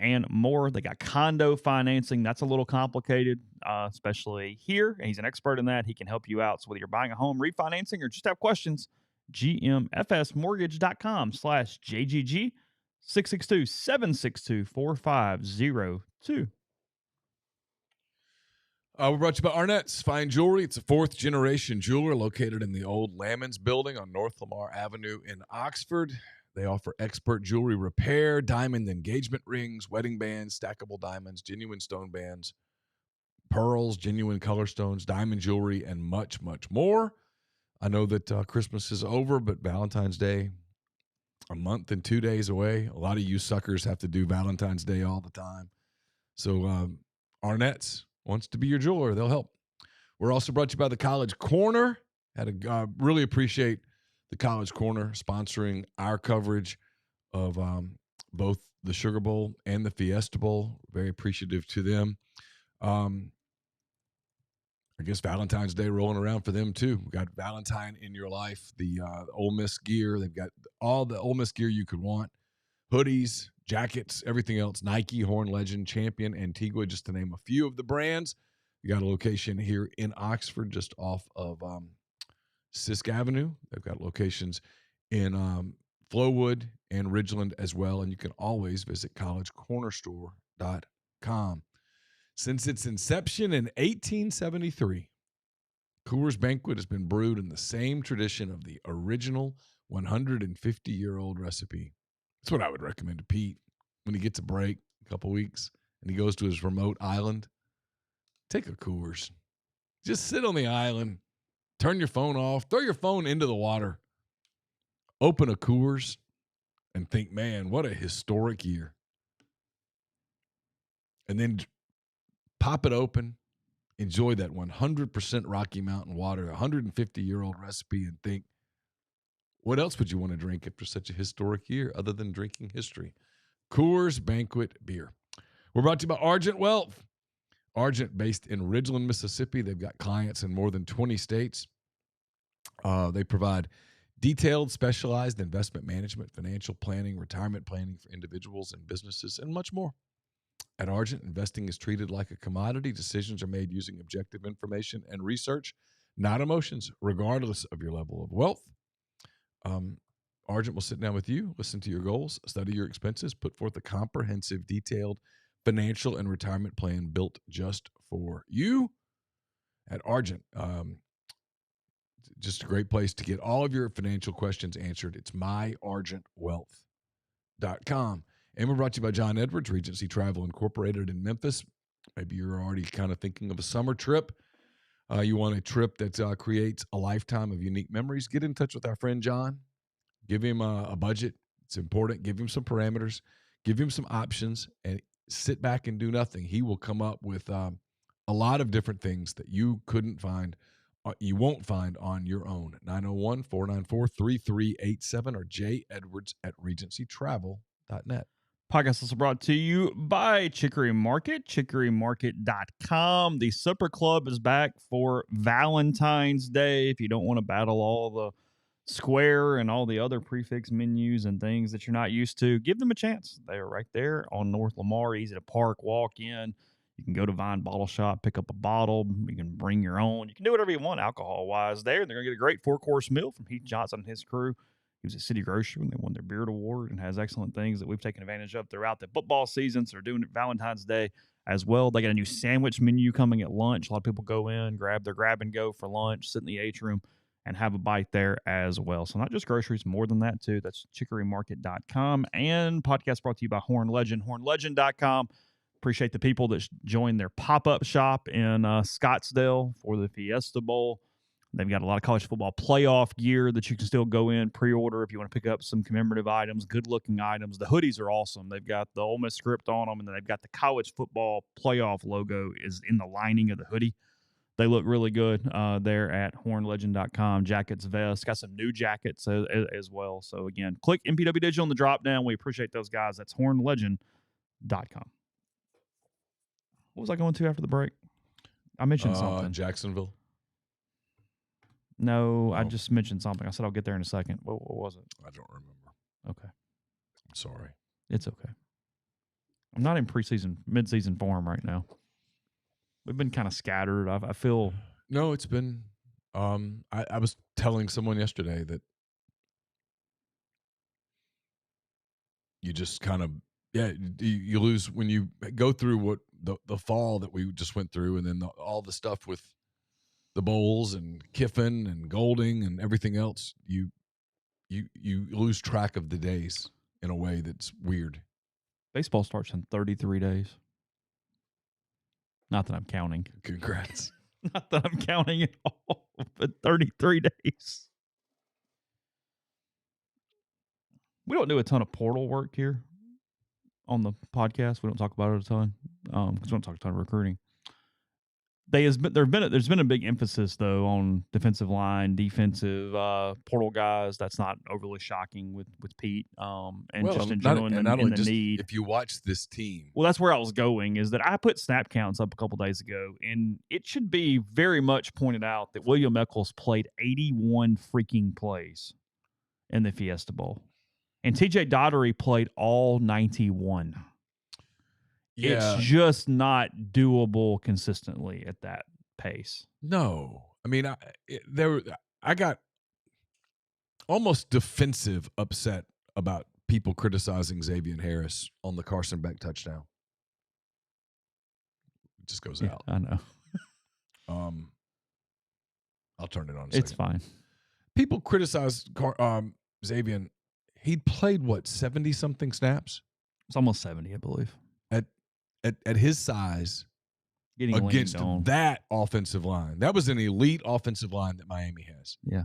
and more. They got condo financing. That's a little complicated, especially here. He's an expert in that. He can help you out. So whether you're buying a home, refinancing, or just have questions, gmfsmortgage.com/JGG 662-762-4502. We're brought to you by Arnett's Fine Jewelry. It's a fourth-generation jeweler located in the old Lamons building on North Lamar Avenue in Oxford. They offer expert jewelry repair, diamond engagement rings, wedding bands, stackable diamonds, genuine stone bands, pearls, genuine color stones, diamond jewelry, and much, much more. I know that Christmas is over, but Valentine's Day, a month and 2 days away. A lot of you suckers have to do Valentine's Day all the time. So Arnett's wants to be your jeweler. They'll help. We're also brought to you by the College Corner. Really appreciate the College Corner sponsoring our coverage of both the Sugar Bowl and the Fiesta Bowl. Very appreciative to them. I guess Valentine's Day rolling around for them too. We got Valentine in your life, the Ole Miss gear. They've got all the Ole Miss gear you could want. Hoodies, jackets, everything else. Nike, Horn Legend, Champion, Antigua, just to name a few of the brands. We got a location here in Oxford just off of Sisk Avenue. They've got locations in Flowood and Ridgeland as well. And you can always visit collegecornerstore.com. Since its inception in 1873, Coors Banquet has been brewed in the same tradition of the original 150-year-old recipe. That's what I would recommend to Pete when he gets a break, a couple weeks, and he goes to his remote island. Take a Coors. Just sit on the island, turn your phone off, throw your phone into the water, open a Coors, and think, man, what a historic year. And then pop it open, enjoy that 100% Rocky Mountain water, 150-year-old recipe, and think, what else would you want to drink after such a historic year other than drinking history? Coors Banquet Beer. We're brought to you by Argent Wealth. Argent, based in Ridgeland, Mississippi. They've got clients in more than 20 states. They provide detailed, specialized investment management, financial planning, retirement planning for individuals and businesses, and much more. At Argent, investing is treated like a commodity. Decisions are made using objective information and research, not emotions, regardless of your level of wealth. Argent will sit down with you, listen to your goals, study your expenses, put forth a comprehensive, detailed financial and retirement plan built just for you. At Argent, just a great place to get all of your financial questions answered. It's myargentwealth.com. And we're brought to you by John Edwards, Regency Travel Incorporated in Memphis. Maybe you're already kind of thinking of a summer trip. You want a trip that creates a lifetime of unique memories. Get in touch with our friend John. Give him a budget. It's important. Give him some parameters. Give him some options and sit back and do nothing. He will come up with a lot of different things that you couldn't find, you won't find on your own. 901-494-3387 or jedwards@regencytravel.net. Podcast also brought to you by Chicory Market, chicorymarket.com. The Supper Club is back for Valentine's Day. If you don't want to battle all the Square and all the other prefix menus and things that you're not used to, give them a chance. They are right there on North Lamar, easy to park, walk in. You can go to Vine Bottle Shop, pick up a bottle. You can bring your own. You can do whatever you want alcohol-wise there. They're going to get a great 4-course meal from Heath Johnson and his crew. He was at City Grocery when they won their Beard Award and has excellent things that we've taken advantage of throughout the football season. So they're doing it Valentine's Day as well. They got a new sandwich menu coming at lunch. A lot of people go in, grab their grab and go for lunch, sit in the atrium, and have a bite there as well. So not just groceries, more than that too. That's chicorymarket.com. And podcast brought to you by Horn Legend, hornlegend.com. Appreciate the people that joined their pop-up shop in Scottsdale for the Fiesta Bowl. They've got a lot of college football playoff gear that you can still go in, pre-order if you want to pick up some commemorative items, good-looking items. The hoodies are awesome. They've got the Ole Miss script on them, and then they've got the college football playoff logo is in the lining of the hoodie. They look really good there at hornlegend.com. Jackets, vests, got some new jackets as well. So, again, click MPW Digital in the drop-down. We appreciate those guys. That's hornlegend.com. What was I going to after the break? I mentioned something. Jacksonville. No, I just mentioned something. I said I'll get there in a second. What was it? I don't remember. Okay. I'm sorry. It's okay. I'm not in mid-season form right now. We've been kind of scattered. I feel. No, it's been. I was telling someone yesterday that you just kind of you lose when you go through what the fall that we just went through, and then all the stuff with the bowls and Kiffin and Golding and everything else. You lose track of the days in a way that's weird. Baseball starts in 33 days. Not that I'm counting. Congrats. Not that I'm counting at all, but 33 days. We don't do a ton of portal work here on the podcast. We don't talk about it a ton because we don't talk a ton of recruiting. There's been a big emphasis though on defensive line, defensive portal guys. That's not overly shocking with Pete and just in general in the need. If you watch this team, well, that's where I was going. Is that I put snap counts up a couple days ago, and it should be very much pointed out that William Eccles played 81 freaking plays in the Fiesta Bowl, and TJ Daugherty played all 91. Yeah. It's just not doable consistently at that pace. No. I mean, I got almost defensive upset about people criticizing Xavier Harris on the Carson Beck touchdown. It just goes out. I know. I'll turn it on. It's fine. People criticize Xavier. He played, 70-something snaps? It's almost 70, I believe. At his size, against that offensive line. That was an elite offensive line that Miami has. Yeah.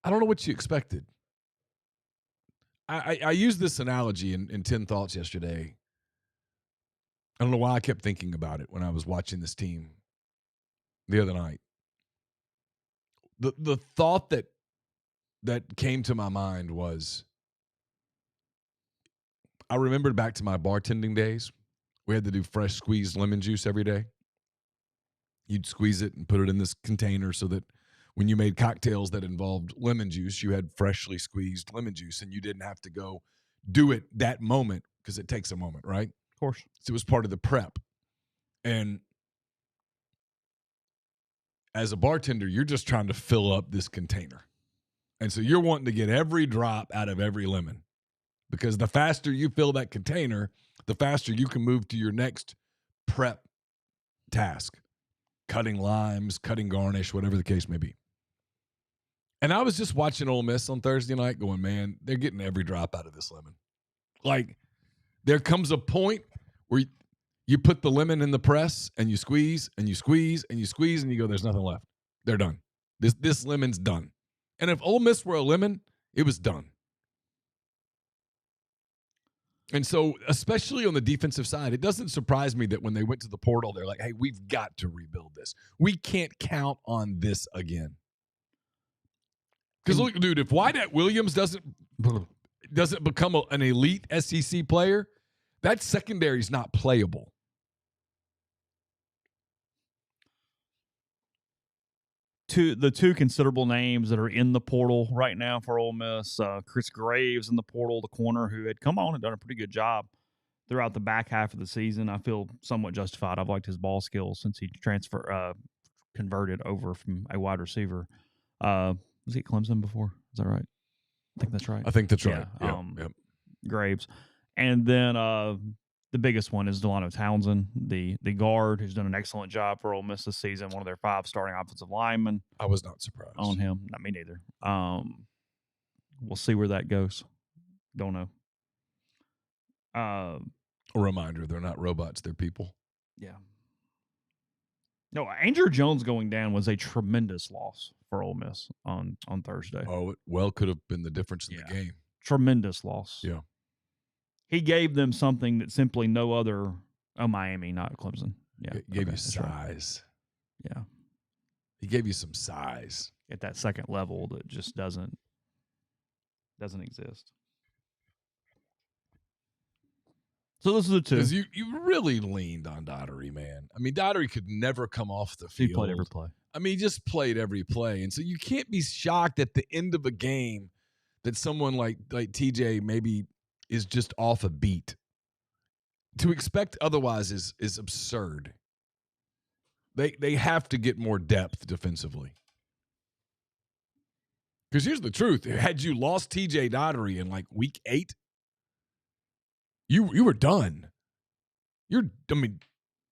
I don't know what you expected. I used this analogy in 10 Thoughts yesterday. I don't know why I kept thinking about it when I was watching this team the other night. The thought that came to my mind was, I remembered back to my bartending days. We had to do fresh squeezed lemon juice every day. You'd squeeze it and put it in this container so that when you made cocktails that involved lemon juice, you had freshly squeezed lemon juice, and you didn't have to go do it that moment because it takes a moment, right? Of course. So it was part of the prep. And as a bartender, you're just trying to fill up this container. And so you're wanting to get every drop out of every lemon. Because the faster you fill that container, the faster you can move to your next prep task. Cutting limes, cutting garnish, whatever the case may be. And I was just watching Ole Miss on Thursday night going, man, they're getting every drop out of this lemon. Like, there comes a point where you put the lemon in the press and you squeeze and you squeeze and you squeeze and you go, there's nothing left. They're done. This lemon's done. And if Ole Miss were a lemon, it was done. And so, especially on the defensive side, it doesn't surprise me that when they went to the portal, they're like, hey, we've got to rebuild this. We can't count on this again. Because look, dude, if Wyatt Williams doesn't become an elite SEC player, that secondary's not playable. The two considerable names that are in the portal right now for Ole Miss, Chris Graves in the portal, the corner who had come on and done a pretty good job throughout the back half of the season. I feel somewhat justified. I've liked his ball skills since he converted over from a wide receiver. Was he at Clemson before? Is that right? I think that's right. I think that's right. Yeah. Yep. Graves. And then the biggest one is Delano Townsend, the guard, who's done an excellent job for Ole Miss this season, one of their 5 starting offensive linemen. I was not surprised on him. Not me neither. We'll see where that goes. Don't know. A reminder, they're not robots, they're people. Yeah. No, Andrew Jones going down was a tremendous loss for Ole Miss on Thursday. Oh, it well could have been the difference in the game. Tremendous loss. Yeah. He gave them something that simply no other Miami, not Clemson. Yeah. He gave you size. Right. Yeah. He gave you some size. At that second level that just doesn't exist. So those are the two. Because you really leaned on Daugherty, man. I mean, Daugherty could never come off the field. He played every play. I mean, he just played every play. And so you can't be shocked at the end of a game that someone like TJ maybe is just off a beat. to expect otherwise is absurd. They have to get more depth defensively. Because here's the truth. Had you lost TJ Daugherty in like week 8, you were done.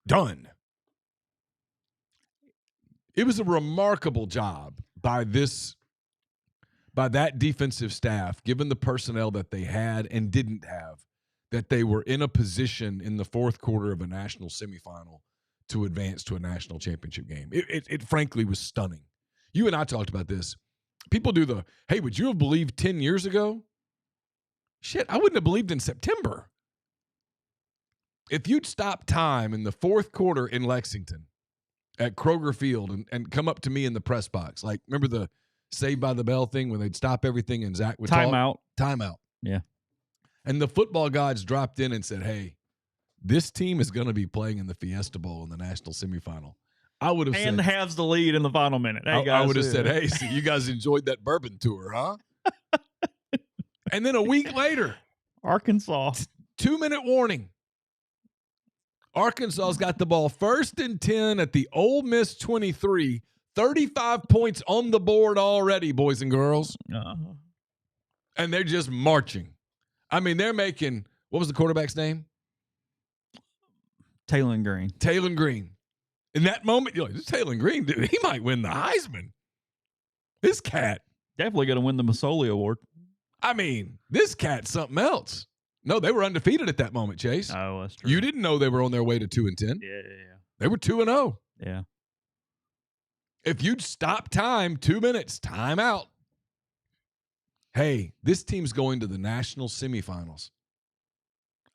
Done. It was a remarkable job by that defensive staff, given the personnel that they had and didn't have, that they were in a position in the fourth quarter of a national semifinal to advance to a national championship game. It frankly was stunning. You and I talked about this. People do hey, would you have believed 10 years ago? Shit, I wouldn't have believed in September. If you'd stopped time in the fourth quarter in Lexington at Kroger Field and come up to me in the press box, like, remember the Saved by the Bell thing when they'd stop everything and Zach would Timeout. Timeout. Yeah. And the football gods dropped in and said, hey, this team is going to be playing in the Fiesta Bowl in the national semifinal. I would have and said, has the lead in the final minute. Hey, guys, I would have said, hey, so you guys enjoyed that bourbon tour, huh? And then a week later, Arkansas. 2-minute warning. Arkansas's got the ball 1st and 10 at the Ole Miss 23. 35 points on the board already, boys and girls. Uh-huh. And they're just marching. I mean, they're making, what was the quarterback's name? Taylon Green. Taylon Green. In that moment, you're like, this Taylon Green, dude, he might win the Heisman. This cat. Definitely going to win the Masoli Award. I mean, this cat's something else. No, they were undefeated at that moment, Chase. Oh, that's true. You didn't know they were on their way to 2-10. Yeah. They were 2-0. Yeah. If you'd stop time, 2 minutes, time out. Hey, this team's going to the national semifinals.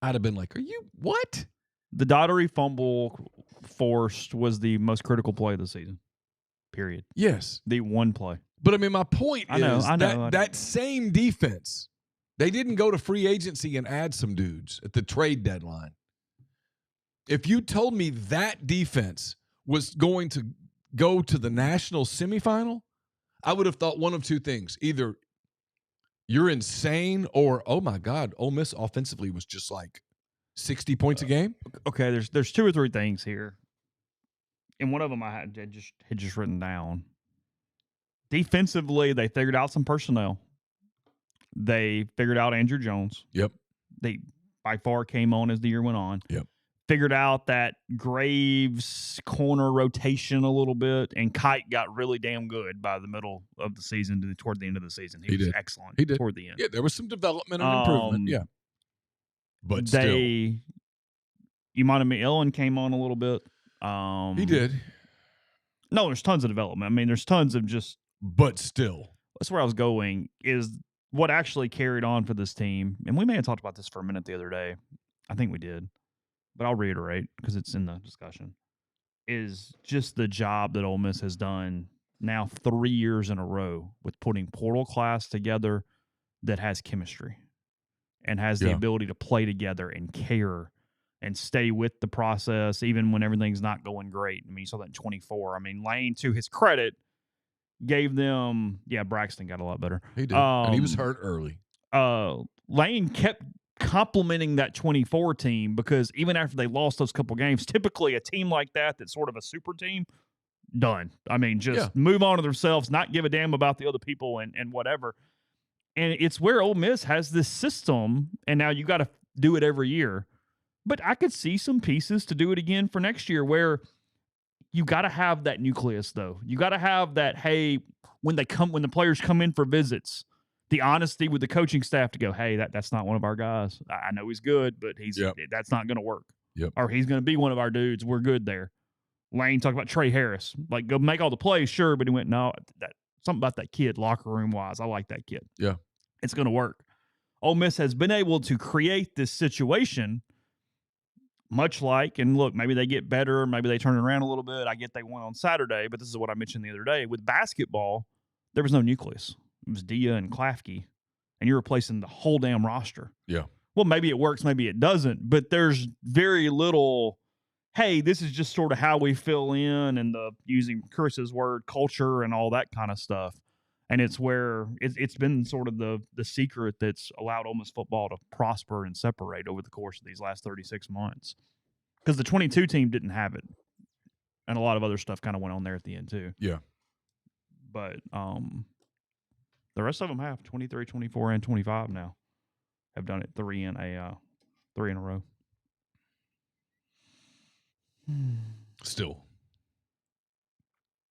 I'd have been like, are you what? The Daugherty fumble forced was the most critical play of the season. Period. Yes. The one play. But I mean, my point is I know. That same defense, they didn't go to free agency and add some dudes at the trade deadline. If you told me that defense was going to go to the national semifinal, I would have thought one of two things. Either you're insane or, oh my God, Ole Miss offensively was just like 60 points a game. Okay, there's 2 or 3 things here. And one of them I had just written down. Defensively, they figured out some personnel. They figured out Andrew Jones. Yep. They by far came on as the year went on. Yep. Figured out that Graves corner rotation a little bit, and Kite got really damn good by the middle of the season to toward the end of the season. He was did. excellent He did. toward the end. Yeah, there was some development and improvement. Yeah. But still. Imani McEllen came on a little bit. He did. No, there's tons of development. I mean, there's tons of just. But still. That's where I was going, is what actually carried on for this team. And we may have talked about this for a minute the other day. I think we did. But I'll reiterate because it's in the discussion, is just the job that Ole Miss has done now 3 years in a row with putting portal class together that has chemistry and has the ability to play together and care and stay with the process even when everything's not going great. I mean, you saw that in 24. I mean, Lane, to his credit, gave them – Braxton got a lot better. He did, and he was hurt early. Lane kept – complimenting that 24 team, because even after they lost those couple games, typically a team like that's sort of a super team, done. I mean, just move on to themselves, not give a damn about the other people and whatever. And it's where Ole Miss has this system, and now you got to do it every year. But I could see some pieces to do it again for next year, where you got to have that nucleus, though. You got to have that, hey, when the players come in for visits, the honesty with the coaching staff to go, hey, that's not one of our guys. I know he's good, but that's not going to work. Yep. Or he's going to be one of our dudes. We're good there. Lane talked about Trey Harris. Like, go make all the plays, sure, but he went, no, something about that kid locker room-wise. I like that kid. Yeah. It's going to work. Ole Miss has been able to create this situation much like, and look, maybe they get better, maybe they turn it around a little bit. I get they won on Saturday, but this is what I mentioned the other day. With basketball, there was no nucleus. It was Dia and Klafke, and you're replacing the whole damn roster. Yeah. Well, maybe it works, maybe it doesn't, but there's very little, hey, this is just sort of how we fill in, and the, using Chris's word, culture and all that kind of stuff. And it's where it's been sort of the secret that's allowed Ole Miss football to prosper and separate over the course of these last 36 months. Because the 22 team didn't have it. And a lot of other stuff kind of went on there at the end too. Yeah. But the rest of them have 23, 24, and 25 now. Have done it three in a row. Still,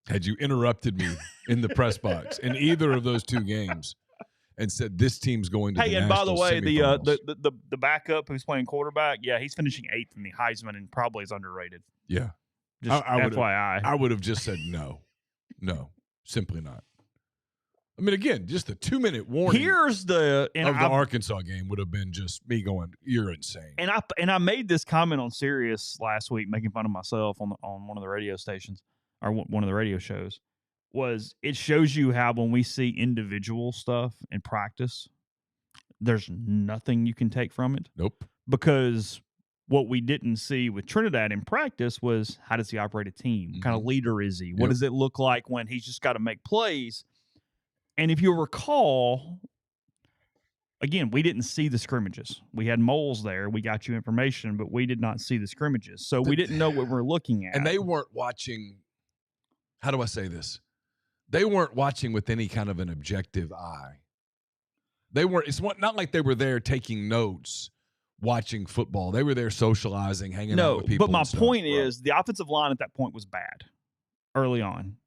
had you interrupted me in the press box in either of those two games and said this team's going to the and by the national way, semifinals. the backup who's playing quarterback, yeah, he's finishing 8th in the Heisman and probably is underrated. Yeah. Just FYI. I would have just said no. No, simply not. I mean, again, just the 2-minute warning Here's the Arkansas game would have been just me going, "You're insane." And I made this comment on Sirius last week, making fun of myself on one of the radio stations or one of the radio shows. Was it shows you how when we see individual stuff in practice, there's nothing you can take from it. Nope. Because what we didn't see with Trinidad in practice was how does he operate a team? What kind of leader is he? What does it look like when he's just got to make plays? And if you recall, again, we didn't see the scrimmages. We had moles there. We got you information, but we did not see the scrimmages. So we didn't know what we're looking at. And they weren't watching. How do I say this? They weren't watching with any kind of an objective eye. They weren't. It's not like they were there taking notes, watching football. They were there socializing, hanging out with people. But my point is the offensive line at that point was bad early on.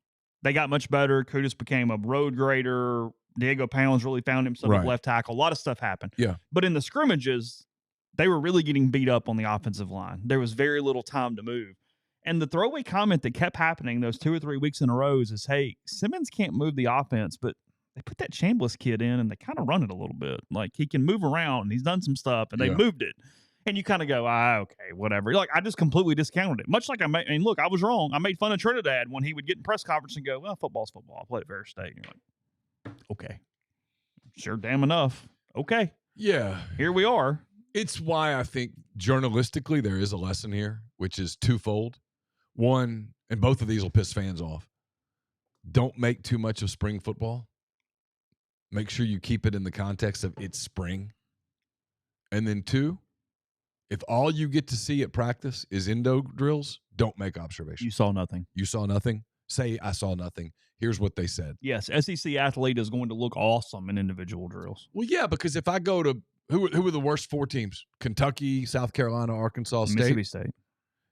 They got much better. Kudus became a road grader. Diego Pounds really found himself at left tackle. A lot of stuff happened. Yeah. But in the scrimmages, they were really getting beat up on the offensive line. There was very little time to move. And the throwaway comment that kept happening those 2 or 3 weeks in a row is, hey, Simmons can't move the offense, but they put that Chambliss kid in and they kind of run it a little bit. Like he can move around and he's done some stuff and they moved it. And you kind of go, okay, whatever. Like, I just completely discounted it. Much like look, I was wrong. I made fun of Trinidad when he would get in press conference and go, well, football's football. I played at Ferris State. And you're like, okay. Sure, damn enough. Okay. Yeah. Here we are. It's why I think journalistically there is a lesson here, which is twofold. One, and both of these will piss fans off. Don't make too much of spring football. Make sure you keep it in the context of it's spring. And then two, if all you get to see at practice is endo drills, don't make observations. You saw nothing. You saw nothing? Say, I saw nothing. Here's what they said. Yes, SEC athlete is going to look awesome in individual drills. Well, yeah, because if I go to who were the worst 4 teams? Kentucky, South Carolina, Arkansas State. Mississippi State.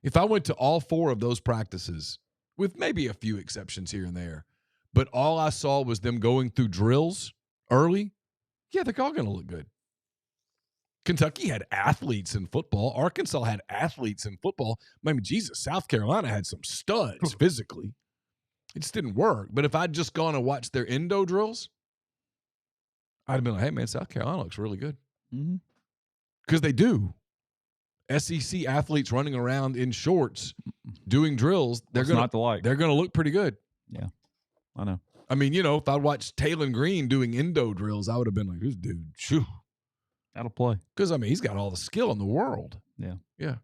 If I went to all 4 of those practices, with maybe a few exceptions here and there, but all I saw was them going through drills early, yeah, they're all going to look good. Kentucky had athletes in football. Arkansas had athletes in football. I mean, Jesus, South Carolina had some studs physically. It just didn't work. But if I'd just gone and watched their endo drills, I'd have been like, hey, man, South Carolina looks really good. Because they do. SEC athletes running around in shorts doing drills, they're going to look pretty good. Yeah, I know. I mean, if I watched Taylon Green doing endo drills, I would have been like, this dude, shoo. That'll play. Because, I mean, he's got all the skill in the world. Yeah. Yeah.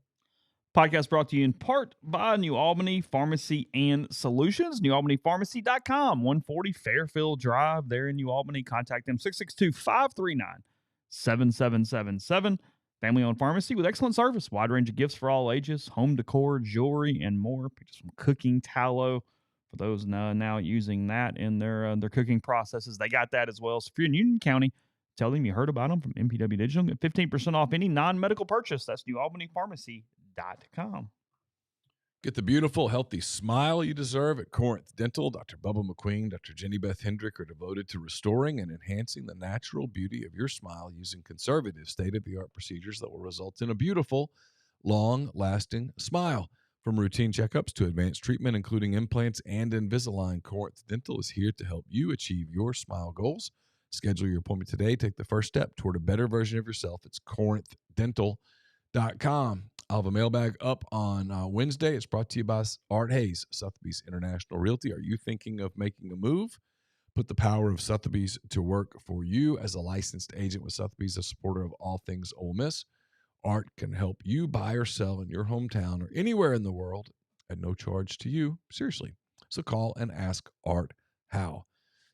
Podcast brought to you in part by New Albany Pharmacy and Solutions. NewAlbanyPharmacy.com, 140 Fairfield Drive there in New Albany. Contact them, 662-539-7777. Family-owned pharmacy with excellent service. Wide range of gifts for all ages, home decor, jewelry, and more. Just some cooking tallow for those now using that in their cooking processes. They got that as well. So if you're in Union County, tell them you heard about them from MPW Digital. Get 15% off any non-medical purchase. That's NewAlbanyPharmacy.com. Get the beautiful, healthy smile you deserve at Corinth Dental. Dr. Bubba McQueen, Dr. Jenny Beth Hendrick are devoted to restoring and enhancing the natural beauty of your smile using conservative, state-of-the-art procedures that will result in a beautiful, long-lasting smile. From routine checkups to advanced treatment, including implants and Invisalign, Corinth Dental is here to help you achieve your smile goals. Schedule your appointment today. Take the first step toward a better version of yourself. It's CorinthDental.com. I'll have a mailbag up on Wednesday. It's brought to you by Art Hayes, Sotheby's International Realty. Are you thinking of making a move? Put the power of Sotheby's to work for you. As a licensed agent with Sotheby's, a supporter of all things Ole Miss, Art can help you buy or sell in your hometown or anywhere in the world at no charge to you. Seriously. So call and ask Art how.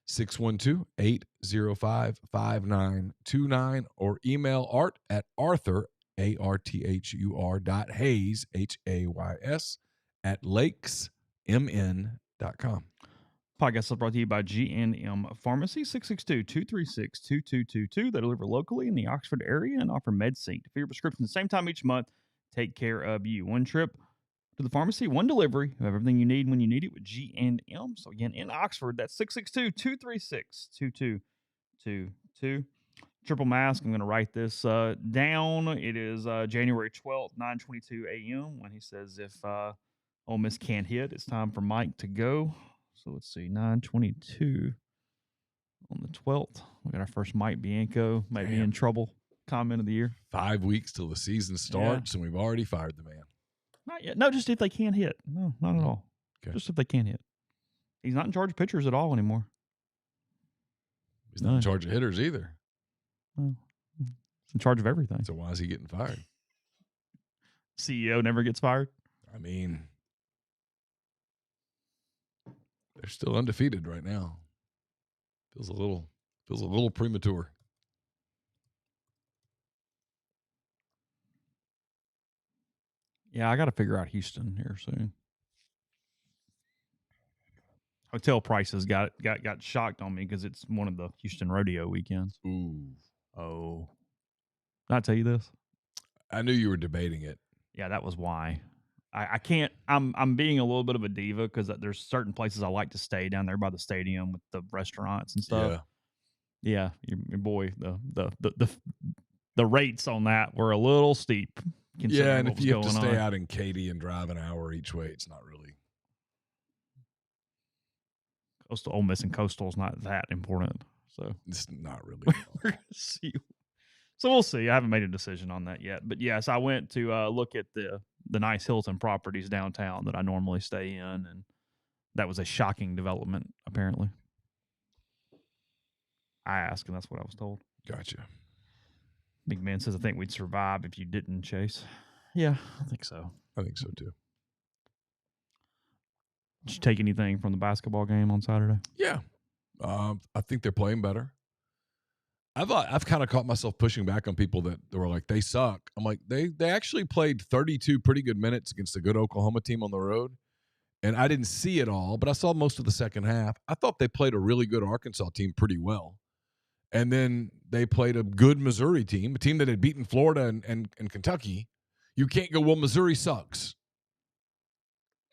612-805-5929, or email Art at Arthur, ARTHUR.Hayes, HAYS, at lakesmn.com. Podcast is brought to you by G&M Pharmacy, 662-236-2222. They deliver locally in the Oxford area and offer MedSync. For your prescription the same time each month, take care of you. One trip to the pharmacy, one delivery. You have everything you need when you need it with G&M. So again, in Oxford, that's 662-236-2222. Triple mask. I'm going to write this down. It is January 12th, 9:22 a.m. when he says if Ole Miss can't hit, it's time for Mike to go. So let's see, 9:22 on the 12th. We got our first Mike Bianco, might be in trouble comment of the year. 5 weeks till the season starts, and we've already fired the man. Not yet. No, just if they can't hit. No, not at all. Okay. Just if they can't hit. He's not in charge of pitchers at all anymore. He's not in charge of hitters either. No. He's in charge of everything. So why is he getting fired? CEO never gets fired. I mean, they're still undefeated right now. Feels a little premature. Yeah, I got to figure out Houston here soon. Hotel prices got shocked on me because it's one of the Houston rodeo weekends. Ooh. Oh. Did I tell you this? I knew you were debating it. Yeah, that was why. I can't. I'm being a little bit of a diva because there's certain places I like to stay down there by the stadium with the restaurants and stuff. Yeah, your boy, the rates on that were a little steep. Yeah, and if you have to stay out in Katy and drive an hour each way, it's not really. Coastal Ole Miss and Coastal is not that important, so it's not really. We're gonna see. So we'll see. I haven't made a decision on that yet, but yes, I went to look at the nice Hilton properties downtown that I normally stay in, and that was a shocking development. Apparently, I asked, and that's what I was told. Gotcha. Big Man says, "I think we'd survive if you didn't, Chase." Yeah, I think so. I think so too. Did you take anything from the basketball game on Saturday? Yeah, I think they're playing better. I've kind of caught myself pushing back on people that were like, they suck. I'm like, they actually played 32 pretty good minutes against a good Oklahoma team on the road. And I didn't see it all, but I saw most of the second half. I thought they played a really good Arkansas team pretty well. And then they played a good Missouri team, a team that had beaten Florida and Kentucky. You can't go, well, Missouri sucks.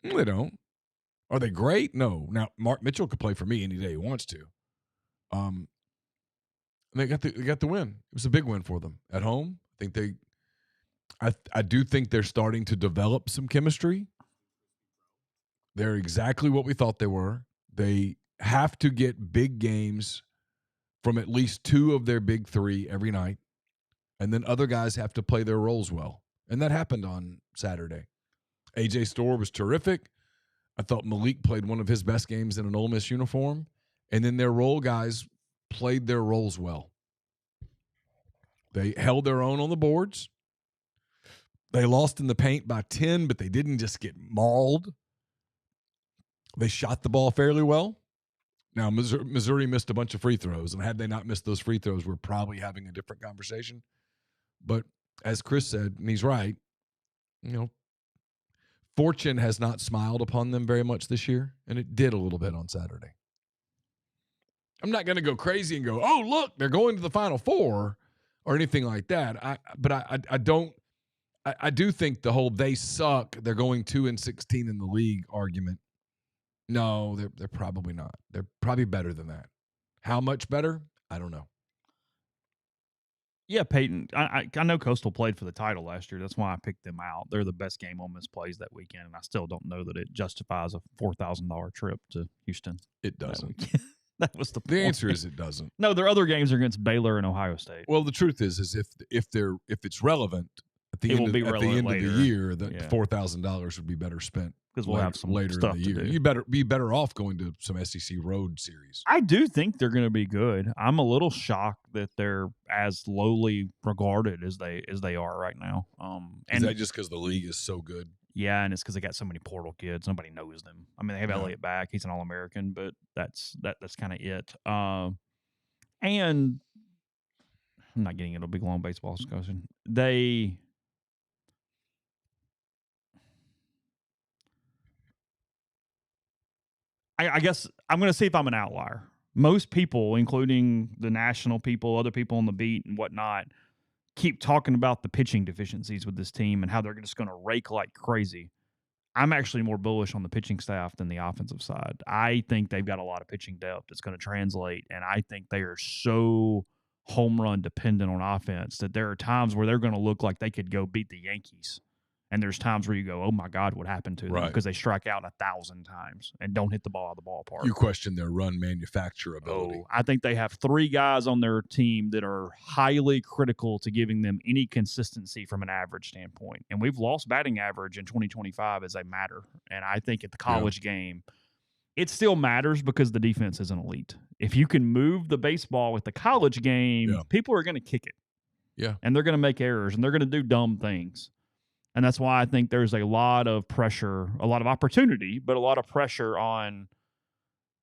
They don't. Are they great? No. Now, Mark Mitchell could play for me any day he wants to. They got the win. It was a big win for them at home. I do think they're starting to develop some chemistry. They're exactly what we thought they were. They have to get big games from at least two of their big three every night, and then other guys have to play their roles well. And that happened on Saturday. A.J. Storr was terrific. I thought Malik played one of his best games in an Ole Miss uniform, and then their role guys played their roles well. They held their own on the boards. They lost in the paint by 10, but they didn't just get mauled. They shot the ball fairly well. Now, Missouri missed a bunch of free throws, and had they not missed those free throws, we're probably having a different conversation. But as Chris said, and he's right, fortune has not smiled upon them very much this year, and it did a little bit on Saturday. I'm not going to go crazy and go, oh, look, they're going to the Final Four or anything like that. I do think the whole they suck, they're going 2-16 in the league argument. No, they're probably not. They're probably better than that. How much better? I don't know. Yeah, Peyton, I know Coastal played for the title last year. That's why I picked them out. They're the best game Ole Miss plays that weekend, and I still don't know that it justifies a $4,000 trip to Houston. It doesn't. That was the point. The answer is it doesn't. No, their other games are against Baylor and Ohio State. Well, the truth is if it's relevant at the end of the year, that $4,000 would be better spent because we'll have some later stuff in the year. to do. You better be better off going to some SEC road series. I do think they're going to be good. I'm a little shocked that they're as lowly regarded as they are right now. Is that just because the league is so good? Yeah, and it's because they got so many portal kids. Nobody knows them. I mean, they have Elliott back. He's an All-American, but that's kind of it. And I'm not getting into a big, long baseball discussion. I guess I'm going to see if I'm an outlier. Most people, including the national people, other people on the beat and whatnot, keep talking about the pitching deficiencies with this team and how they're just going to rake like crazy. I'm actually more bullish on the pitching staff than the offensive side. I think they've got a lot of pitching depth that's going to translate, and I think they are so home run dependent on offense that there are times where they're going to look like they could go beat the Yankees. And there's times where you go, oh, my God, what happened to them? Because they strike out 1,000 times and don't hit the ball out of the ballpark. You question their run manufacturability. Oh, I think they have 3 guys on their team that are highly critical to giving them any consistency from an average standpoint. And we've lost batting average in 2025 as a matter. And I think at the college game, it still matters because the defense isn't elite. If you can move the baseball at the college game, people are going to kick it. Yeah. And they're going to make errors, and they're going to do dumb things. And that's why I think there's a lot of pressure, a lot of opportunity, but a lot of pressure on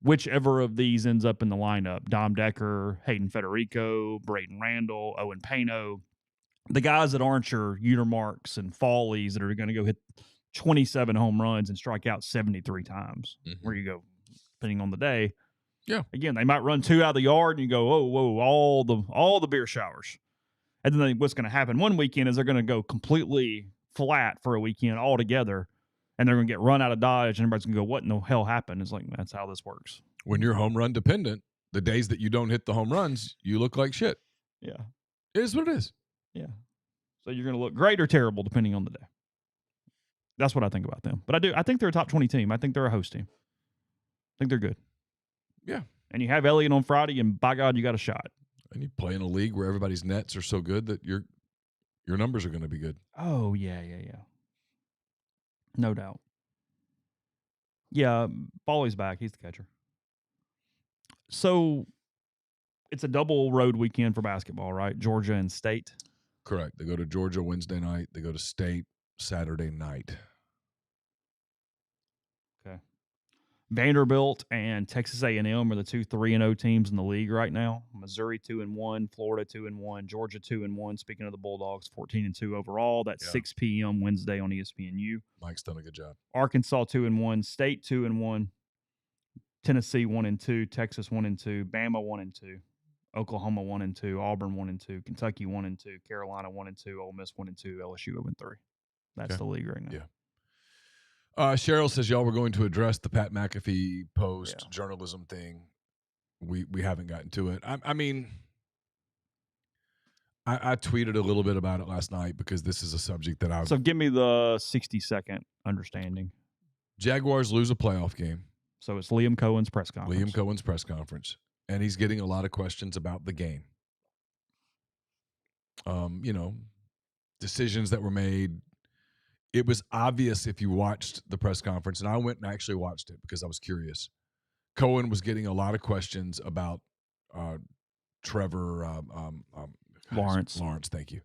whichever of these ends up in the lineup. Dom Decker, Hayden Federico, Braden Randall, Owen Pano. The guys that aren't your Utermarks and Follies that are going to go hit 27 home runs and strike out 73 times. Where you go, depending on the day. Yeah. Again, they might run 2 out of the yard and you go, oh, whoa, all the beer showers. And then what's going to happen one weekend is they're going to go completely flat for a weekend altogether, and they're going to get run out of Dodge, and everybody's going to go, what in the hell happened? It's like, that's how this works. When you're home run dependent, the days that you don't hit the home runs, you look like shit. Yeah. It is what it is. Yeah. So you're going to look great or terrible depending on the day. That's what I think about them. But I think they're a top 20 team. I think they're a host team. I think they're good. Yeah. And you have Elliott on Friday, and by God, you got a shot. And you play in a league where everybody's nets are so good that your numbers are going to be good. Oh, yeah. No doubt. Yeah, Foley's back. He's the catcher. So it's a double road weekend for basketball, right? Georgia and State. Correct. They go to Georgia Wednesday night. They go to State Saturday night. Okay. Vanderbilt and Texas A&M are the 2 3-0 teams in the league right now. Missouri 2-1, Florida 2-1, Georgia 2-1. Speaking of the Bulldogs, 14-2 overall. That's 6 p.m. Wednesday on ESPNU. Mike's done a good job. Arkansas 2-1, State 2-1, Tennessee 1-2, Texas 1-2, Bama 1-2, Oklahoma 1-2, Auburn 1-2, Kentucky 1-2, Carolina 1-2, Ole Miss 1-2, LSU 0-3. That's the league right now. Yeah. Cheryl says y'all were going to address the Pat McAfee post journalism thing. We haven't gotten to it. I mean, I tweeted a little bit about it last night because this is a subject that So give me the 60-second understanding. Jaguars lose a playoff game. So it's Liam Cohen's press conference. Liam Cohen's press conference. And he's getting a lot of questions about the game. Decisions that were made. It was obvious if you watched the press conference, and I went and actually watched it because I was curious. Cohen was getting a lot of questions about Trevor Lawrence. Lawrence, thank you.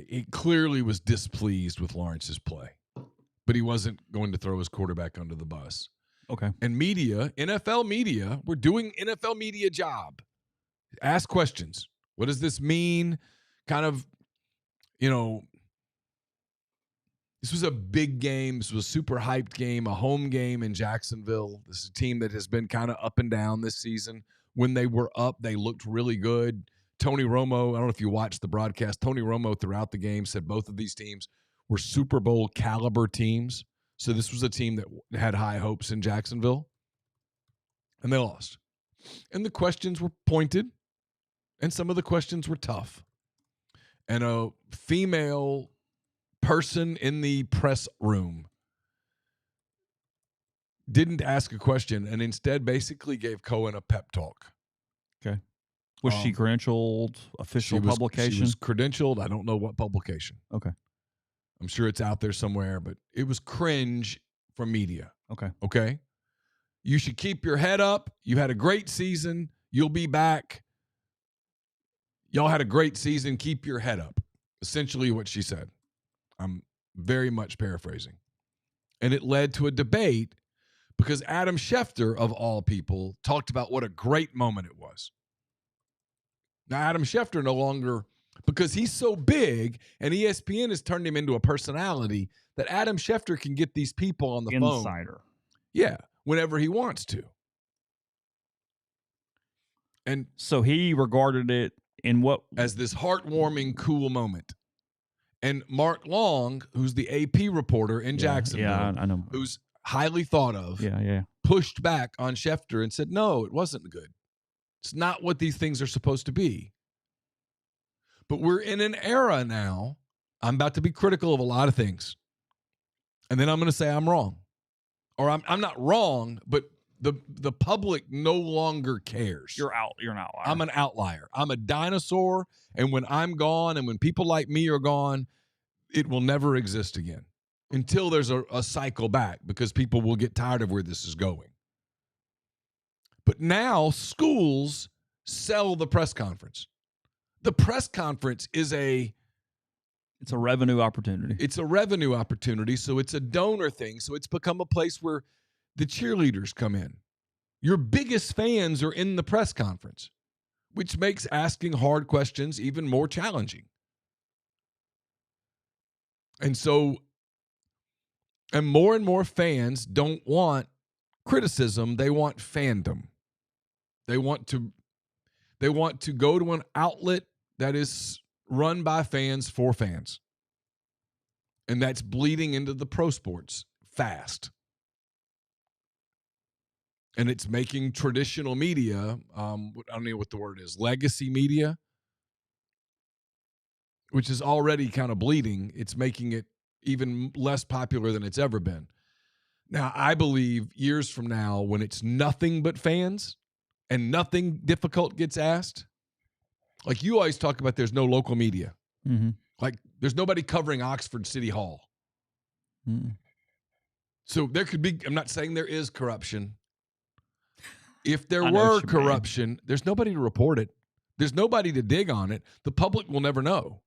He clearly was displeased with Lawrence's play, but he wasn't going to throw his quarterback under the bus. Okay. And media, NFL media, we're doing NFL media job. Ask questions. What does this mean? Kind of, this was a big game. This was a super hyped game, a home game in Jacksonville. This is a team that has been kind of up and down this season. When they were up, they looked really good. Tony Romo, I don't know if you watched the broadcast, Tony Romo throughout the game said both of these teams were Super Bowl caliber teams. So this was a team that had high hopes in Jacksonville. And they lost. And the questions were pointed, and some of the questions were tough. And a female person in the press room didn't ask a question and instead basically gave Cohen a pep talk. Okay. Was she credentialed, official publication? She was credentialed. I don't know what publication. Okay. I'm sure it's out there somewhere, but it was cringe from media. Okay. Okay. You should keep your head up. You had a great season. You'll be back. Y'all had a great season. Keep your head up. Essentially what she said. I'm very much paraphrasing. And it led to a debate because Adam Schefter, of all people, talked about what a great moment it was. Now, Adam Schefter no longer, because he's so big and ESPN has turned him into a personality, that Adam Schefter can get these people on the phone. Insider. Yeah, whenever he wants to. And so he regarded it in what? As this heartwarming, cool moment. And Mark Long, who's the AP reporter in Jacksonville, I know, who's highly thought of, pushed back on Schefter and said, no, it wasn't good. It's not what these things are supposed to be. But we're in an era now. I'm about to be critical of a lot of things. And then I'm going to say I'm wrong. Or I'm not wrong, but the public no longer cares. You're an outlier. I'm an outlier. I'm a dinosaur. And when I'm gone and when people like me are gone, it will never exist again until there's a cycle back, because people will get tired of where this is going. But now schools sell the press conference. The press conference is it's a revenue opportunity. It's a revenue opportunity. So it's a donor thing. So it's become a place where the cheerleaders come in. Your biggest fans are in the press conference, which makes asking hard questions even more challenging. And more fans don't want criticism. They want fandom. They want to go to an outlet that is run by fans for fans. And that's bleeding into the pro sports fast. And it's making traditional media, I don't know what the word is, legacy media, which is already kind of bleeding. It's making it even less popular than it's ever been. Now, I believe years from now, when it's nothing but fans and nothing difficult gets asked, like you always talk about, there's no local media. Mm-hmm. Like there's nobody covering Oxford City Hall. Mm-hmm. So there could be, I'm not saying there is corruption. If there were corruption, there's nobody to report it. There's nobody to dig on it. The public will never know.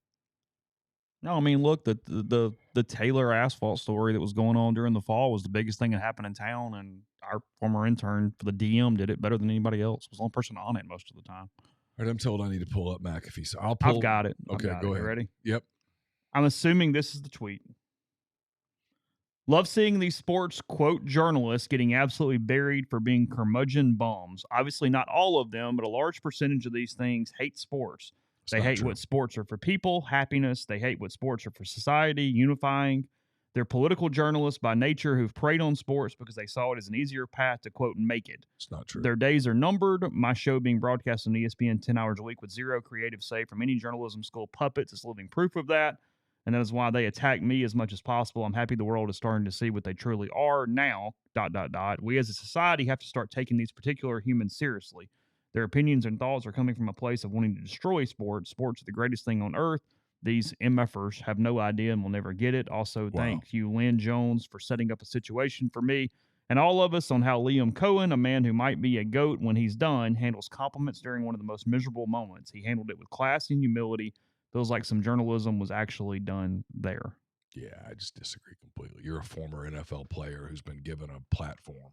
No, I mean, look, the Taylor asphalt story that was going on during the fall was the biggest thing that happened in town, and our former intern for the DM did it better than anybody else. Was the only person on it most of the time. All right, I'm told I need to pull up McAfee, so I've got it. Okay, go ahead. You ready? Yep. I'm assuming this is the tweet. Love seeing these sports, quote, journalists getting absolutely buried for being curmudgeon bums. Obviously not all of them, but a large percentage of these things hate sports. They hate what sports are for people, happiness. They hate what sports are for society, unifying. They're political journalists by nature who've preyed on sports because they saw it as an easier path to, quote, make it. It's not true. Their days are numbered. My show being broadcast on ESPN 10 hours a week with zero creative say from any journalism school puppets is living proof of that. And that is why they attack me as much as possible. I'm happy the world is starting to see what they truly are now, ... We as a society have to start taking these particular humans seriously. Their opinions and thoughts are coming from a place of wanting to destroy sports. Sports are the greatest thing on earth. These MFers have no idea and will never get it. Also, thank you, Lynn Jones, for setting up a situation for me and all of us on how Liam Cohen, a man who might be a GOAT when he's done, handles compliments during one of the most miserable moments. He handled it with class and humility. Feels like some journalism was actually done there. Yeah, I just disagree completely. You're a former NFL player who's been given a platform.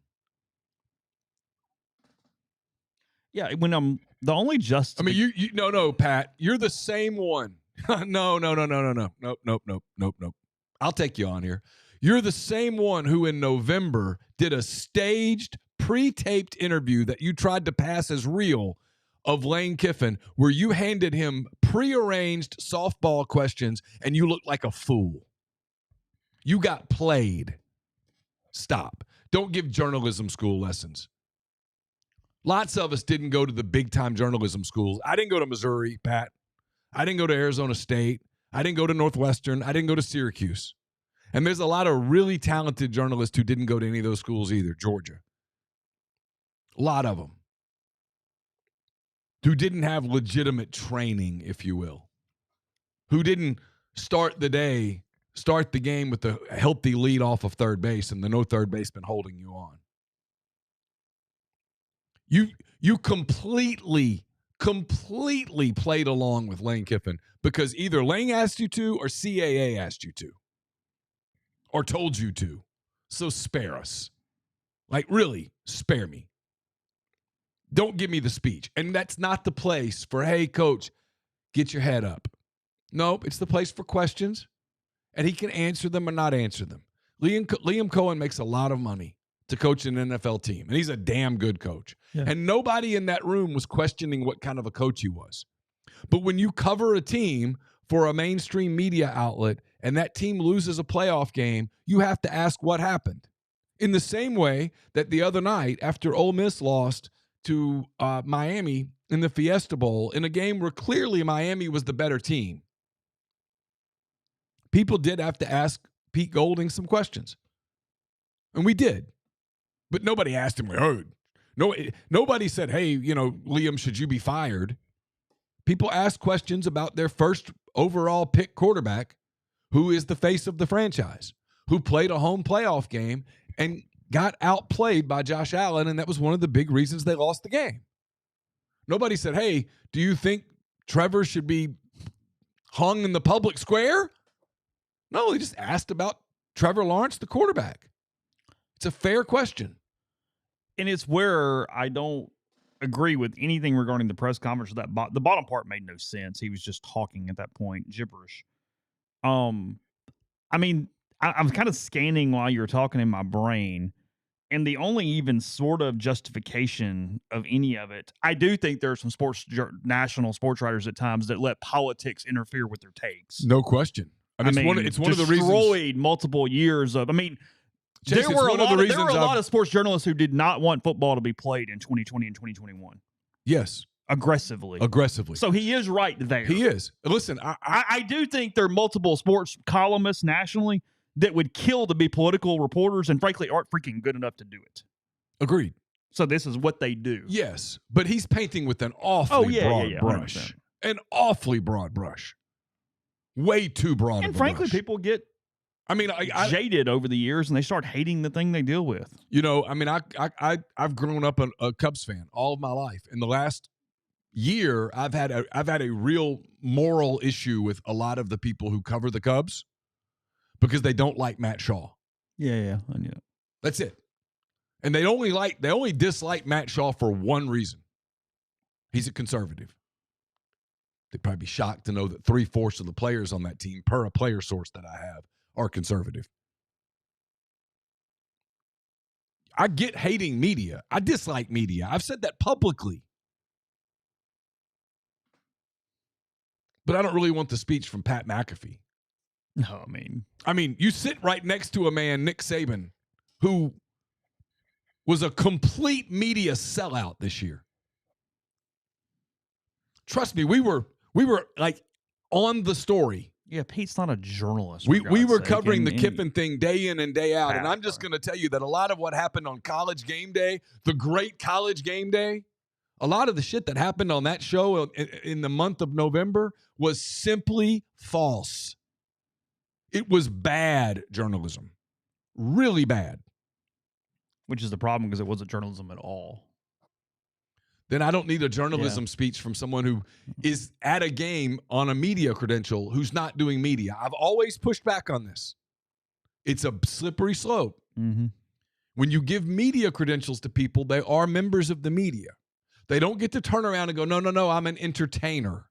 Yeah, when I'm the only just. I mean, no, Pat. You're the same one. No. Nope. I'll take you on here. You're the same one who in November did a staged, pre-taped interview that you tried to pass as real of Lane Kiffin, where you handed him prearranged softball questions and you looked like a fool. You got played. Stop. Don't give journalism school lessons. Lots of us didn't go to the big-time journalism schools. I didn't go to Missouri, Pat. I didn't go to Arizona State. I didn't go to Northwestern. I didn't go to Syracuse. And there's a lot of really talented journalists who didn't go to any of those schools either, Georgia. A lot of them. Who didn't have legitimate training, if you will. Who didn't start the game with a healthy lead off of third base and the no third baseman holding you on. You completely played along with Lane Kiffin because either Lane asked you to or CAA asked you to. or told you to. So spare us. Like, really, spare me. Don't give me the speech. And that's not the place for, hey, coach, get your head up. Nope, it's the place for questions, and he can answer them or not answer them. Liam Cohen makes a lot of money to coach an NFL team, and he's a damn good coach. Yeah. And nobody in that room was questioning what kind of a coach he was. But when you cover a team for a mainstream media outlet and that team loses a playoff game, you have to ask what happened. In the same way that the other night, after Ole Miss lost to Miami in the Fiesta Bowl, in a game where clearly Miami was the better team, people did have to ask Pete Golding some questions. And we did. But nobody asked him, nobody said, hey, Liam, should you be fired? People asked questions about their first overall pick quarterback, who is the face of the franchise, who played a home playoff game and got outplayed by Josh Allen, and that was one of the big reasons they lost the game. Nobody said, hey, do you think Trevor should be hung in the public square? No, he just asked about Trevor Lawrence, the quarterback. It's a fair question. And it's where I don't agree with anything regarding the press conference. The bottom part made no sense. He was just talking at that point, gibberish. I mean, I'm kind of scanning while you were talking in my brain, and the only even sort of justification of any of it, I do think there are some national sports writers at times that let politics interfere with their takes. No question. I mean, it's one of the reasons. Destroyed multiple years of. I mean, Chase, there were a lot of sports journalists who did not want football to be played in 2020 and 2021. Yes. Aggressively. So he is right there. He is. Listen, I do think there are multiple sports columnists nationally that would kill to be political reporters and frankly aren't freaking good enough to do it. Agreed. So this is what they do. Yes, but he's painting with an awfully broad brush. 100%. An awfully broad brush. Way too broad. And frankly, people get jaded over the years and they start hating the thing they deal with. I've grown up a Cubs fan all of my life. In the last year, I've had a real moral issue with a lot of the people who cover the Cubs because they don't like Matt Shaw. Yeah, I knew it. That's it. And they only dislike Matt Shaw for one reason. He's a conservative. They'd probably be shocked to know that 3/4 of the players on that team, per a player source that I have, are conservative. I get hating media. I dislike media. I've said that publicly. But I don't really want the speech from Pat McAfee. No, I mean, you sit right next to a man, Nick Saban, who was a complete media sellout this year. Trust me, we were like on the story. Yeah, Pete's not a journalist. We were covering the Kiffin thing day in and day out. And I'm just going to tell you that a lot of what happened on College Game Day, the great College Game Day, a lot of the shit that happened on that show in the month of November was simply false. It was bad journalism. Really bad. Which is the problem because it wasn't journalism at all. Then I don't need a journalism speech from someone who is at a game on a media credential who's not doing media. I've always pushed back on this. It's a slippery slope. Mm-hmm. When you give media credentials to people, they are members of the media. They don't get to turn around and go, no, I'm an entertainer.